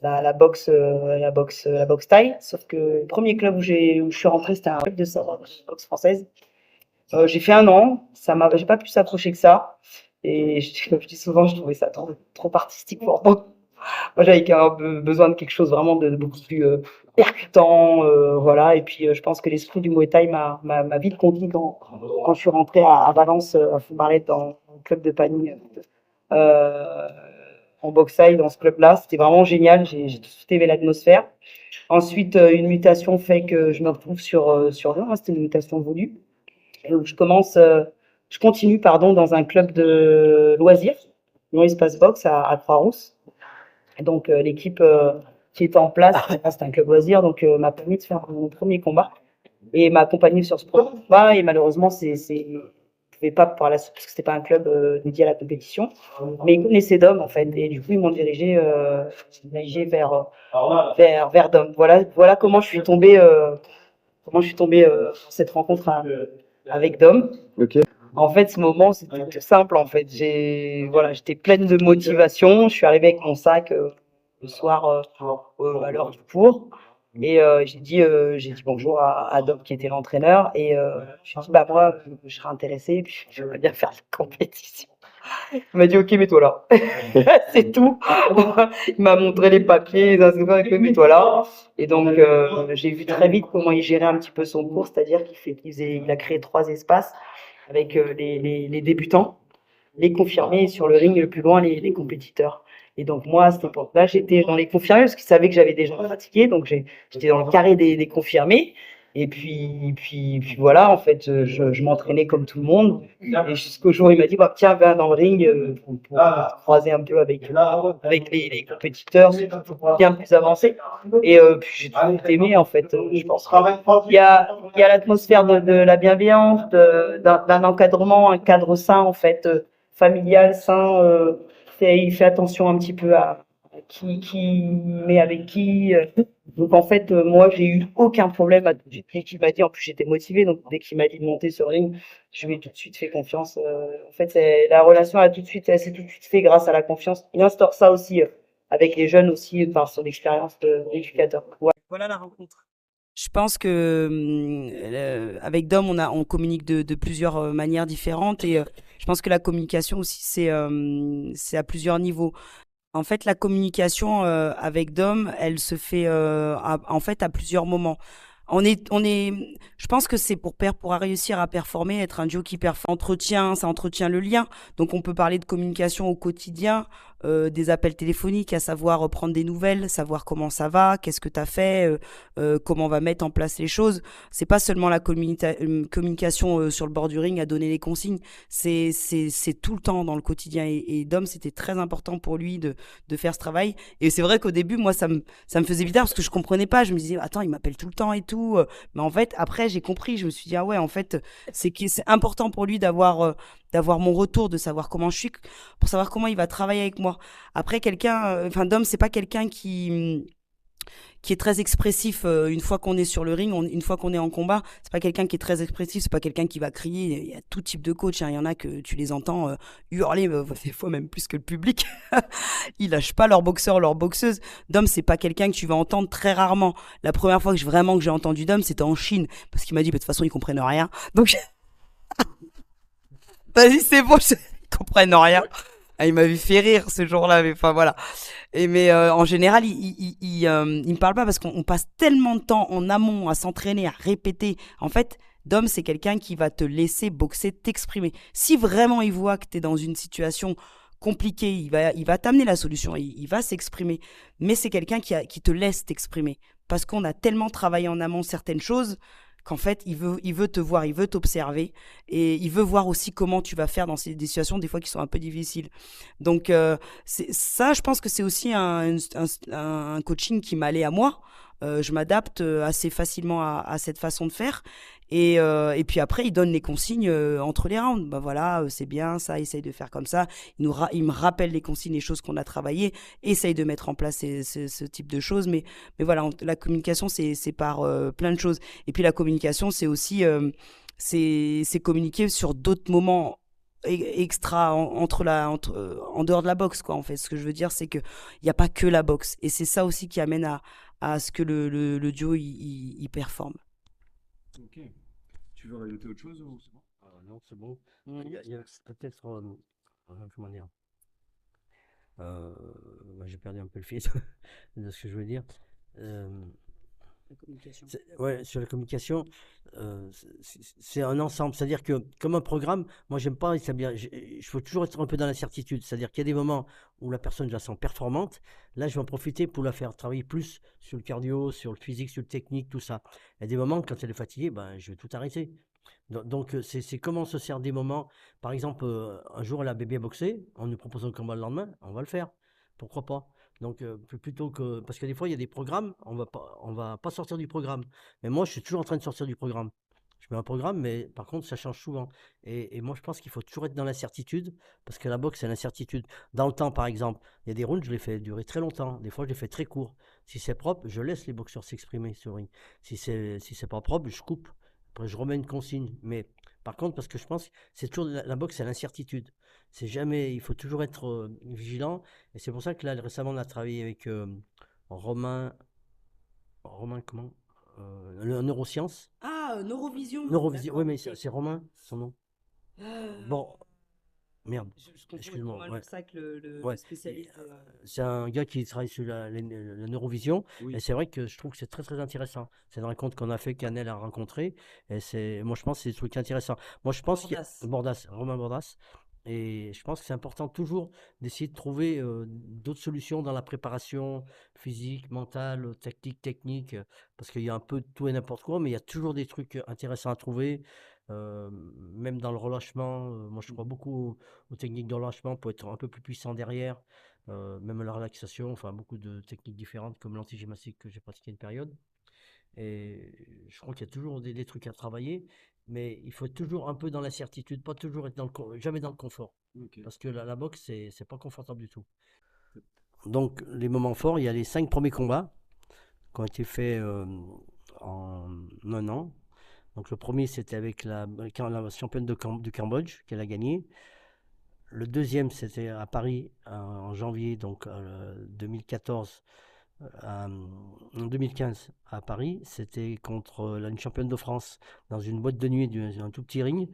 la boxe thaï. Sauf que le premier club où je suis rentrée, c'était un club de boxe française. J'ai fait 1 an, j'ai pas pu s'accrocher que ça. Et comme je dis souvent, je trouvais ça trop artistique pour moi. Moi, j'avais besoin de quelque chose vraiment de beaucoup plus percutant, voilà. Et puis, je pense que l'esprit du Muay Thai m'a vite conquis quand je suis rentrée à Valence, à Foumarlet, dans le club de Pagny, en boxe thaï, dans ce club-là. C'était vraiment génial. J'ai tout de suite aimé l'atmosphère. Ensuite, une mutation fait que je me retrouve sur Lyon. C'était une mutation voulue. Et donc, je continue, dans un club de loisirs, Lyon Espace Boxe à Croix-Rousse. Et donc, l'équipe qui était en place, c'était un club loisir, donc m'a permis de faire mon premier combat et m'a accompagné sur ce premier combat. Et malheureusement, je pouvais pas par la suite parce que c'était pas un club dédié à la compétition, mais ils connaissaient Dom en fait, et du coup ils m'ont dirigé vers Dom. Voilà comment je suis tombé dans cette rencontre avec Dom. Ok. En fait, ce moment, c'était tout simple. En fait, j'étais pleine de motivation. Je suis arrivée avec mon sac le soir à l'heure du cours, et j'ai dit bonjour à Dom qui était l'entraîneur, et je lui ai dit moi, je serais intéressée, puis j'aimerais bien faire la compétition. Il m'a dit ok, mets-toi là. C'est tout. Il m'a montré les papiers, les instructions, mets-toi là. Et donc j'ai vu très vite comment il gérait un petit peu son cours, c'est-à-dire qu'il a créé 3 espaces avec les débutants, les confirmés, et sur le ring le plus loin, les compétiteurs. Et donc moi, à cette époque-là, j'étais dans les confirmés parce qu'ils savaient que j'avais déjà pratiqué, donc j'étais dans le carré des confirmés. Et puis voilà, en fait, je m'entraînais comme tout le monde. Et jusqu'au jour où il m'a dit, tiens, viens dans le ring pour croiser un peu avec les compétiteurs, bien plus avancé. Et puis j'ai toujours aimé, en fait. Je pense qu'il y a l'atmosphère de la bienveillance, d'un encadrement, un cadre sain, en fait, familial, sain. Il fait attention un petit peu à qui met avec qui. Donc en fait, moi, j'ai eu aucun problème. Dès qu'il m'a dit, en plus j'étais motivée, donc dès qu'il m'a dit de monter sur le ring, je lui ai tout de suite fait confiance. En fait, la relation s'est tout de suite fait grâce à la confiance. Il instaure ça aussi avec les jeunes aussi par son expérience d'éducateur. Ouais. voilà la rencontre. Je pense que avec Dom, on communique de plusieurs manières différentes et je pense que la communication aussi, c'est à plusieurs niveaux. En fait, la communication avec Dom, elle se fait en fait à plusieurs moments. Je pense que c'est pour réussir à performer, être un duo qui performe, ça entretient le lien. Donc on peut parler de communication au quotidien, des appels téléphoniques, à savoir prendre des nouvelles, savoir comment ça va, qu'est-ce que tu as fait, comment on va mettre en place les choses. C'est pas seulement la communication sur le bord du ring à donner les consignes, c'est tout le temps dans le quotidien. Et Dom, c'était très important pour lui de faire ce travail. Et c'est vrai qu'au début, moi, ça me faisait bizarre parce que je comprenais pas. Je me disais, attends, il m'appelle tout le temps et tout. Mais en fait, après, j'ai compris. Je me suis dit, ah ouais, en fait, c'est important pour lui d'avoir mon retour, de savoir comment je suis, pour savoir comment il va travailler avec moi. Après, Dom, c'est pas quelqu'un qui est très expressif une fois qu'on est sur le ring, une fois qu'on est en combat. C'est pas quelqu'un qui est très expressif, c'est pas quelqu'un qui va crier. Il y a tout type de coach, hein. Il y en a que tu les entends hurler, des fois même plus que le public. Ils lâchent pas leurs boxeurs, leurs boxeuses. Dom, c'est pas quelqu'un que tu vas entendre très rarement. La première fois que j'ai entendu Dom, c'était en Chine, parce qu'il m'a dit, de toute façon, ils comprennent rien. Donc, vas-y, c'est bon, ils comprennent rien. Ah, il m'avait fait rire ce jour-là, mais enfin voilà. Mais en général, il me parle pas parce qu'on passe tellement de temps en amont à s'entraîner, à répéter. En fait, Dom, c'est quelqu'un qui va te laisser boxer, t'exprimer. Si vraiment il voit que tu es dans une situation compliquée, il va t'amener la solution, il va s'exprimer. Mais c'est quelqu'un qui te laisse t'exprimer. Parce qu'on a tellement travaillé en amont certaines choses qu'en fait, il veut te voir, il veut t'observer et il veut voir aussi comment tu vas faire dans des situations des fois qui sont un peu difficiles. Donc ça, je pense que c'est aussi un coaching qui m'allait à moi. Je m'adapte assez facilement à cette façon de faire et puis après il donne les consignes entre les rounds. Bah voilà, c'est bien ça, essaye de faire comme ça. Il me rappelle les consignes, les choses qu'on a travaillées, essaye de mettre en place ce type de choses. Mais voilà, la communication c'est par plein de choses. Et puis la communication c'est aussi c'est communiquer sur d'autres moments extra en dehors de la boxe, quoi. En fait, ce que je veux dire, c'est que il y a pas que la boxe et c'est ça aussi qui amène à ce que le duo il performe. Ok. Tu veux rajouter autre chose ou c'est bon? Non, c'est bon. Il y a peut-être comment dire, j'ai perdu un peu le fil de ce que je veux dire. La communication. Ouais, sur la communication, c'est un ensemble. C'est-à-dire que, comme un programme, moi, j'aime pas établir. Il faut toujours être un peu dans l'incertitude. C'est-à-dire qu'il y a des moments où la personne, je la sens performante. Là, je vais en profiter pour la faire travailler plus sur le cardio, sur le physique, sur le technique, tout ça. Il y a des moments, quand elle est fatiguée, ben, je vais tout arrêter. Donc, c'est comment on se sert des moments. Par exemple, un jour, elle a bébé boxé. On nous propose un combat le lendemain. On va le faire. Pourquoi pas? Donc, plutôt que. Parce que des fois, il y a des programmes, on va pas sortir du programme. Mais moi, je suis toujours en train de sortir du programme. Je mets un programme, mais par contre, ça change souvent. Et moi, je pense qu'il faut toujours être dans l'incertitude, parce que la boxe, c'est l'incertitude. Dans le temps, par exemple, il y a des rounds, je les fais durer très longtemps. Des fois, je les fais très courts. Si c'est propre, je laisse les boxeurs s'exprimer sur le ring. Si c'est pas propre, je coupe. Après, je remets une consigne. Mais par contre, parce que je pense que c'est toujours la boxe, c'est l'incertitude. C'est jamais, il faut toujours être vigilant. Et c'est pour ça que là, récemment, on a travaillé avec Romain comment le neurosciences. Ah, Neurovision. Neurovision, oui, mais c'est Romain, son nom. Bon, merde, excuse-moi. Ouais. Ça que le Ouais. spécialiste. C'est un gars qui travaille sur la neurovision. Oui. Et c'est vrai que je trouve que c'est très très intéressant. C'est une rencontre qu'on a fait, qu'Annelle a rencontré. Et moi je pense que c'est des trucs intéressants. Moi je pense qu'il y a Bordas, Romain Bordas. Et je pense que c'est important toujours d'essayer de trouver d'autres solutions dans la préparation physique, mentale, tactique, technique, parce qu'il y a un peu de tout et n'importe quoi, mais il y a toujours des trucs intéressants à trouver, même dans le relâchement. Moi, je crois beaucoup aux techniques de relâchement pour être un peu plus puissant derrière, même la relaxation, enfin beaucoup de techniques différentes comme l'antigymnastique que j'ai pratiqué une période. Et je crois qu'il y a toujours des trucs à travailler, mais il faut être toujours un peu dans l'incertitude, pas toujours être jamais dans le confort. Ok. Parce que la boxe, c'est pas confortable du tout. Donc, les moments forts, il y a les 5 premiers combats qui ont été faits en un an. Donc, le premier, c'était avec la championne du Cambodge, qu'elle a gagné. Le deuxième, c'était à Paris en janvier donc 2014. en 2015 à Paris. C'était contre une championne de France dans une boîte de nuit, un tout petit ring.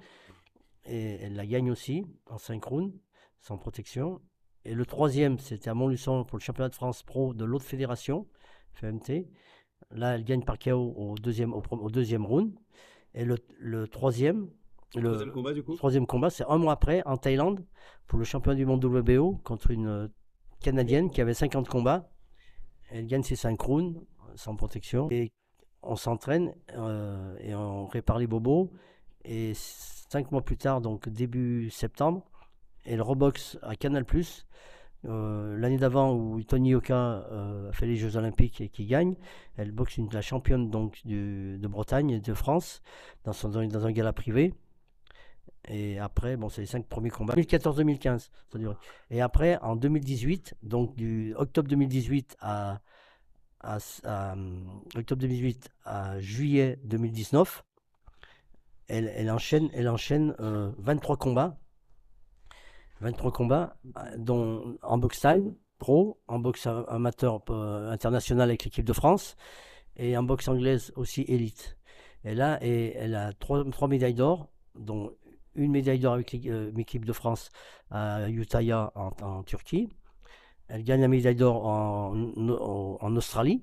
Et elle la gagne aussi en 5 rounds, sans protection. Et le troisième, c'était à Montluçon pour le championnat de France pro de l'autre fédération, FMT. Là, elle gagne par KO au deuxième round. Et le troisième, Troisième combat, du coup troisième combat, c'est un mois après, en Thaïlande, pour le championnat du monde WBO, contre une Canadienne qui avait 50 combats. Elle gagne ses 5 rounds, sans protection. Et on s'entraîne et on répare les bobos. Et 5 mois plus tard, donc début septembre, elle reboxe à Canal+. L'année d'avant, où Tony Yoka a fait les Jeux Olympiques et qui gagne, elle boxe la championne donc, de Bretagne et de France dans un gala privé. Et après, bon, c'est les 5 premiers combats. 2014-2015, ça durait. Et après, en 2018, donc du octobre 2018 octobre 2018 à juillet 2019, elle enchaîne 23 combats. 23 combats, dont en boxe thaï, pro, en boxe amateur international avec l'équipe de France, et en boxe anglaise aussi élite. Et là, elle a 3 médailles d'or, dont une médaille d'or avec l'équipe de France à Utaya en Turquie. Elle gagne la médaille d'or en Australie,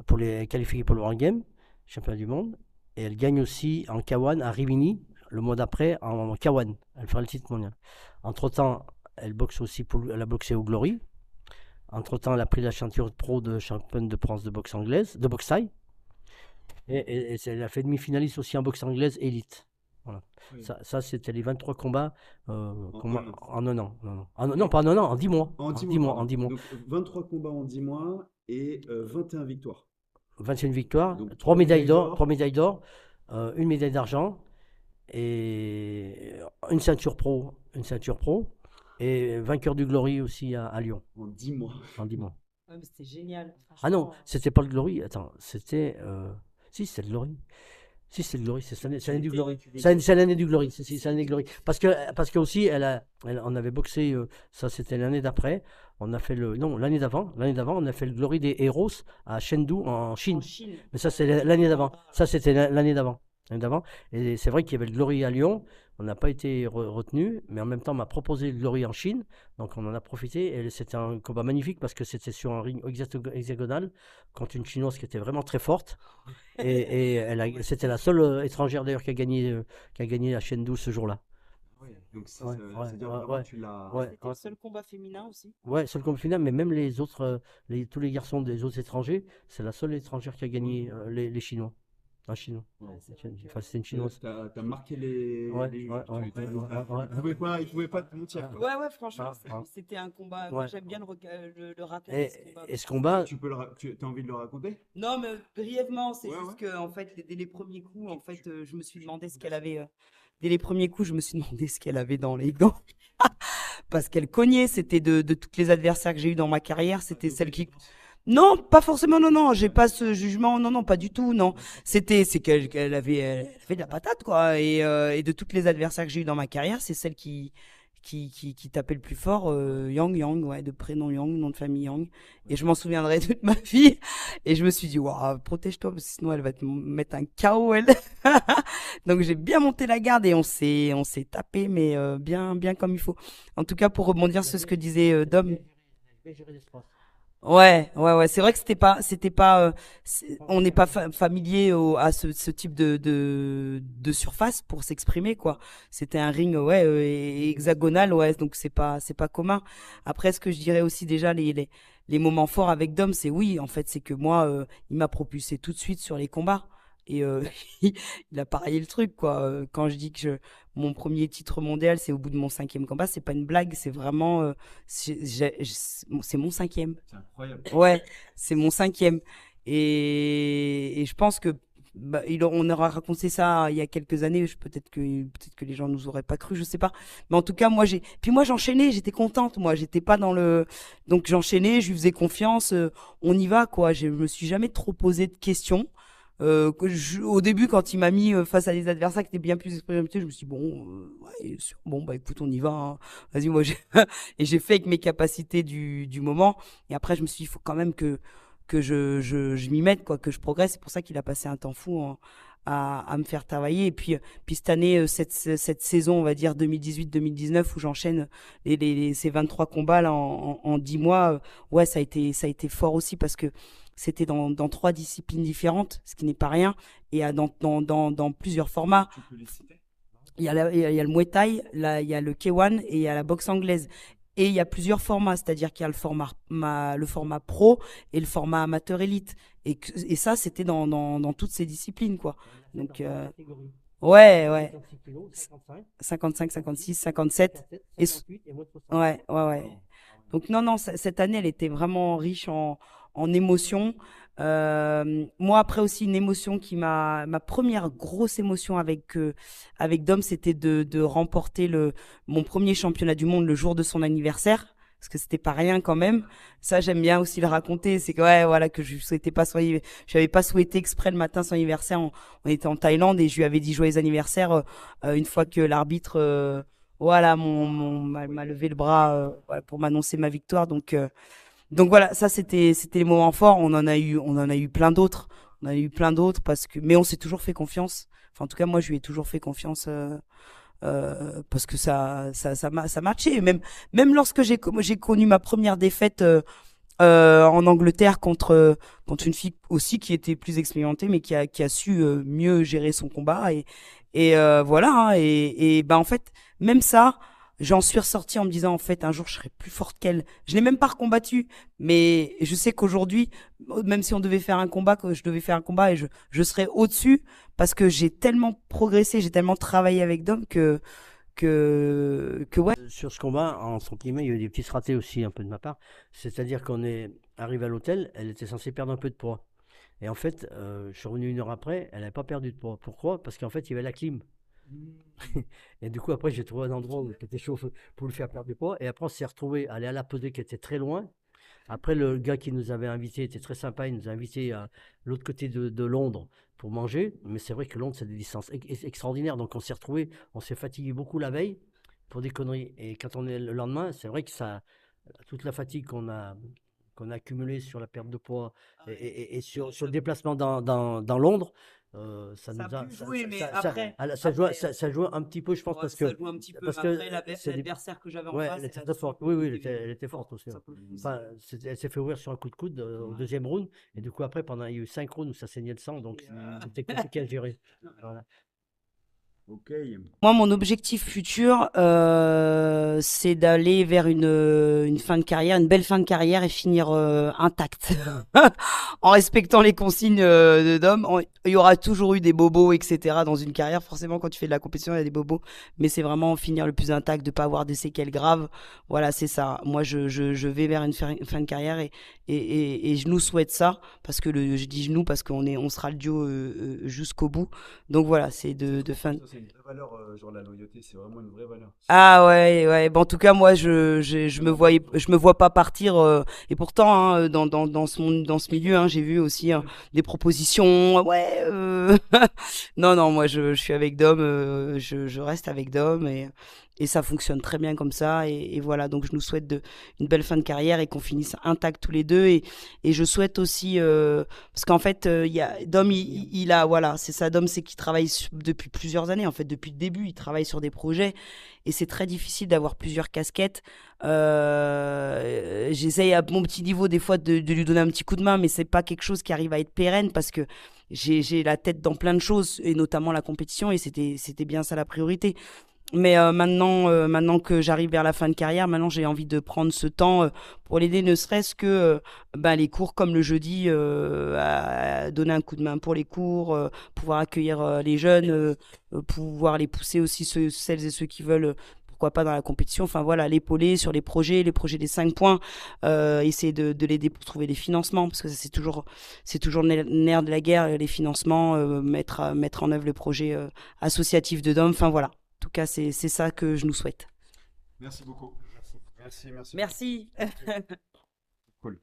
pour les qualifier pour le World Game, championnat du monde. Et elle gagne aussi en K1 à Rimini, le mois d'après en K1. Elle fera le titre mondial. Entre-temps, elle boxe aussi elle a boxé au Glory. Entre-temps, elle a pris la ceinture pro de championne de France de boxe anglaise, de boxe thaï. Et elle a fait demi-finaliste aussi en boxe anglaise élite. Voilà. Oui. Ça c'était les 23 combats en un an. Non, pas en un an, en 10 mois. En 10 mois. Donc 23 combats en 10 mois et 21 victoires. 21 victoires, 3 médailles d'or, une médaille d'argent et une ceinture pro, et vainqueur du Glory aussi à Lyon. En 10 mois. En 10 mois. Ouais, c'était génial. Ah non, c'était pas le Glory. Attends, c'était. Si, c'était le Glory. Si, c'est le Glory, c'est l'année du Glory. C'est l'année du Glory. C'est l'année du Glory. Parce que aussi, on avait boxé, ça c'était l'année d'après. On a fait l'année d'avant, on a fait le Glory des Héros à Chengdu, en Chine. Mais ça, c'est l'année d'avant. Ça, c'était l'année d'avant. Et c'est vrai qu'il y avait le Glory à Lyon. On n'a pas été retenu, mais en même temps, on m'a proposé le Glory en Chine. Donc, on en a profité. Et c'était un combat magnifique parce que c'était sur un ring hexagonal contre une Chinoise qui était vraiment très forte. Et c'était la seule étrangère d'ailleurs qui a gagné à Chengdu ce jour-là. Donc, c'est-à-dire vraiment tu l'as. C'était le seul combat féminin aussi. Ouais, seul combat féminin, mais même les autres, tous les garçons des autres étrangers, c'est la seule étrangère qui a gagné les Chinois. Un Chinois. Ouais, c'était une Chinoise. T'as marqué les. Ouais. Ils pouvaient pas te mentir. Ouais, franchement, c'était un combat. Moi, j'aime bien le raconter. Et ce combat. Tu as envie de le raconter? Non, mais brièvement, c'est juste que, en fait, dès les premiers coups, en fait, je me suis demandé ce qu'elle avait. Dès les premiers coups, je me suis demandé ce qu'elle avait dans les gants. Parce qu'elle cognait, c'était de toutes les adversaires que j'ai eu dans ma carrière, c'était celle qui. Non, pas forcément, non, j'ai pas ce jugement, non, pas du tout, non. C'est qu'elle avait de la patate, quoi. Et de toutes les adversaires que j'ai eu dans ma carrière, c'est celle qui tapait le plus fort, Yang, ouais, de prénom Yang, nom de famille Yang. Et je m'en souviendrai toute ma vie. Et je me suis dit, waouh, protège-toi, parce que sinon elle va te mettre un KO, elle. Donc j'ai bien monté la garde et on s'est tapé, mais bien comme il faut. En tout cas, pour rebondir sur ce que disait Dom. Ouais, c'est vrai que c'était pas, on n'est pas familier à ce type de surface pour s'exprimer, quoi. C'était un ring, hexagonal, donc c'est pas commun. Après, ce que je dirais aussi déjà, les moments forts avec Dom, c'est que moi, il m'a propulsé tout de suite sur les combats. Et il a pareillé le truc, quoi. Quand je dis que mon premier titre mondial, c'est au bout de mon 5e combat, c'est pas une blague, c'est vraiment, c'est mon 5e. C'est incroyable. Ouais, c'est mon 5e. Et je pense que on aura raconté ça il y a quelques années. Peut-être que les gens nous auraient pas cru, je sais pas. Mais en tout cas, moi j'enchaînais, j'étais contente. Moi, j'étais pas donc j'enchaînais, je lui faisais confiance. On y va, quoi. Je me suis jamais trop posé de questions. Au début, quand il m'a mis face à des adversaires qui étaient bien plus expérimentés, je me suis dit, écoute, on y va, hein. Vas-y, moi, et j'ai fait avec mes capacités du moment. Et après, je me suis dit, il faut quand même que je m'y mette, quoi, que je progresse. C'est pour ça qu'il a passé un temps fou à me faire travailler. Et puis cette année, cette saison, on va dire 2018-2019, où j'enchaîne ces 23 combats là en 10 mois, ouais, ça a été fort aussi parce que c'était dans 3 disciplines différentes, ce qui n'est pas rien, et dans plusieurs formats. Tu peux les citer? Il y a le Muay Thai, là, il y a le K1 et il y a la boxe anglaise. Et il y a plusieurs formats, c'est-à-dire qu'il y a le format pro et le format amateur élite. Et ça, c'était dans toutes ces disciplines, quoi. Donc, ouais. 55, 56, 57. Ouais. Donc, non, cette année, elle était vraiment riche en émotions. Moi, après aussi, une émotion ma première grosse émotion avec Dom, c'était de remporter mon premier championnat du monde le jour de son anniversaire. Parce que c'était pas rien quand même. Ça, j'aime bien aussi le raconter. C'est que, ouais, voilà, que je n'avais pas souhaité exprès le matin son anniversaire. On était en Thaïlande et je lui avais dit joyeux anniversaire une fois que l'arbitre, voilà, m'a levé le bras voilà, pour m'annoncer ma victoire. Donc voilà, ça c'était les moments forts. On en a eu plein d'autres. Mais on s'est toujours fait confiance. Enfin, en tout cas, moi, je lui ai toujours fait confiance. Parce que ça matchait. Même lorsque j'ai connu ma première défaite en Angleterre contre une fille aussi qui était plus expérimentée, mais qui a su mieux gérer son combat et voilà. Hein, et ben en fait, même ça, j'en suis ressortie en me disant en fait un jour je serai plus forte qu'elle. Je l'ai même pas recombattue, mais je sais qu'aujourd'hui, même si on devait faire un combat, que je devais faire un combat et je serais au-dessus parce que j'ai tellement progressé, j'ai tellement travaillé avec Dom que ouais. Sur ce combat, en son climat, il y a eu des petits ratés aussi un peu de ma part. C'est-à-dire qu'on est arrivé à l'hôtel, elle était censée perdre un peu de poids. Et en fait, je suis revenu 1 heure après, elle n'avait pas perdu de poids. Pourquoi? Parce qu'en fait, il y avait la clim. Et du coup, après, j'ai trouvé un endroit qui était chaud pour lui faire perdre du poids. Et après, on s'est retrouvé à aller à la pesée qui était très loin. Après, le gars qui nous avait invités était très sympa. Il nous a invités à l'autre côté de Londres pour manger. Mais c'est vrai que Londres, c'est des distances extraordinaires. Donc, on s'est retrouvé, on s'est fatigué beaucoup la veille pour des conneries. Et quand on est le lendemain, c'est vrai que toute la fatigue qu'on a accumulée sur la perte de poids et sur le déplacement dans Londres, ça joue un petit peu, je pense, parce que ça joue un petit peu. Après, l'adversaire que j'avais en face, elle était très forte. Oui, elle était forte aussi. Enfin, elle s'est fait ouvrir sur un coup de coude au deuxième round, et du coup après, il y a eu 5 rounds où ça saignait le sang, donc c'était compliqué à gérer. Voilà. Okay. Moi, mon objectif futur, c'est d'aller vers une fin de carrière, une belle fin de carrière et finir intacte, en respectant les consignes de Dom. Il y aura toujours eu des bobos, etc. dans une carrière. Forcément, quand tu fais de la compétition, il y a des bobos, mais c'est vraiment finir le plus intact, de pas avoir des séquelles graves. Voilà, c'est ça. Moi, je vais vers une fin de carrière et je nous souhaite ça parce que je dis nous parce on sera le duo jusqu'au bout. Donc voilà, c'est de fin. C'est une vraie valeur, genre la loyauté, c'est vraiment une vraie valeur. Ah ouais. Bon, en tout cas, moi, je me vois pas partir. Et pourtant, hein, dans ce milieu, hein, j'ai vu aussi des propositions. Ouais. Non, moi, je suis avec Dom. Je reste avec Dom et ça fonctionne très bien comme ça. Et voilà, donc je nous souhaite une belle fin de carrière et qu'on finisse intact tous les deux. Et je souhaite aussi, parce qu'en fait, Dom, il a, voilà, c'est ça. Dom, c'est qu'il travaille depuis plusieurs années. En fait, depuis le début, il travaille sur des projets. Et c'est très difficile d'avoir plusieurs casquettes. J'essaye à mon petit niveau des fois de lui donner un petit coup de main, mais c'est pas quelque chose qui arrive à être pérenne parce que j'ai la tête dans plein de choses et notamment la compétition et c'était bien ça la priorité. Mais maintenant que j'arrive vers la fin de carrière, maintenant j'ai envie de prendre ce temps pour l'aider, ne serait-ce que les cours comme le jeudi, à donner un coup de main pour les cours, pouvoir accueillir les jeunes, pouvoir les pousser aussi celles et ceux qui veulent. Pourquoi pas dans la compétition, enfin voilà, l'épauler sur les projets des 5 points, essayer de l'aider pour trouver des financements, parce que ça, c'est toujours le nerf de la guerre, les financements, mettre en œuvre le projet associatif de Dom, enfin voilà. En tout cas, c'est ça que je nous souhaite. Merci beaucoup. Merci. Merci. Cool.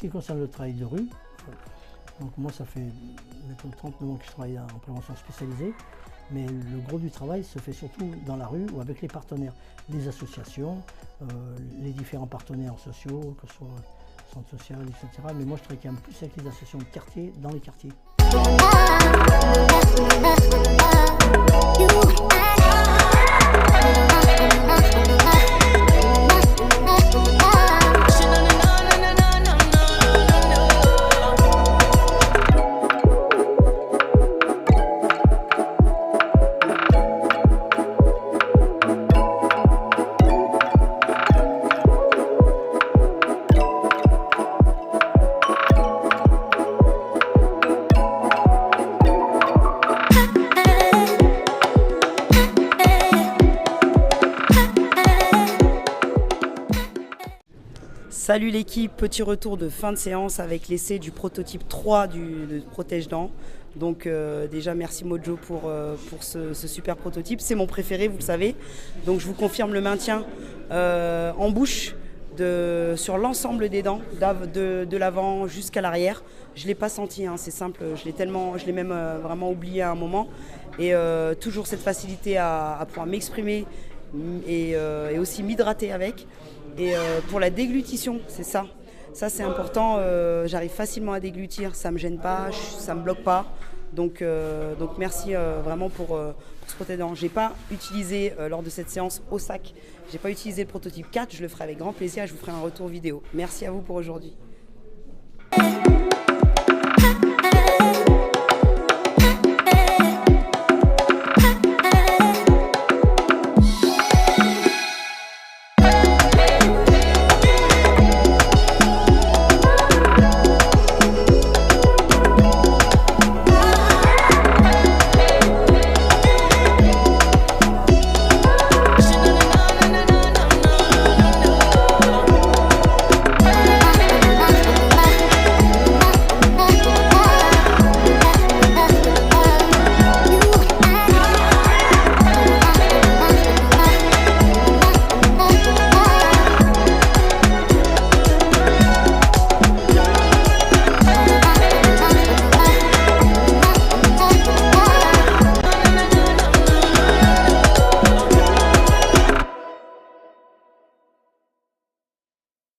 qui concerne le travail de rue, donc moi ça fait 39 ans que je travaille en prévention spécialisée, mais le gros du travail se fait surtout dans la rue ou avec les partenaires, les associations, les différents partenaires sociaux, que ce soit centre social, etc. Mais moi je travaille quand même plus avec les associations de quartier, dans les quartiers. Salut l'équipe, petit retour de fin de séance avec l'essai du prototype 3 de protège-dents. Donc déjà merci Mojo pour ce super prototype, c'est mon préféré, vous le savez. Donc je vous confirme le maintien en bouche sur l'ensemble des dents, de l'avant jusqu'à l'arrière. Je ne l'ai pas senti, hein, c'est simple, je l'ai même vraiment oublié à un moment. Et toujours cette facilité à pouvoir m'exprimer et aussi m'hydrater avec. Et pour la déglutition, c'est ça. Ça c'est important, j'arrive facilement à déglutir, ça ne me gêne pas, ça ne me bloque pas. Donc merci vraiment pour ce protège-dents. Je n'ai pas utilisé lors de cette séance au sac, je n'ai pas utilisé le prototype 4, je le ferai avec grand plaisir et je vous ferai un retour vidéo. Merci à vous pour aujourd'hui.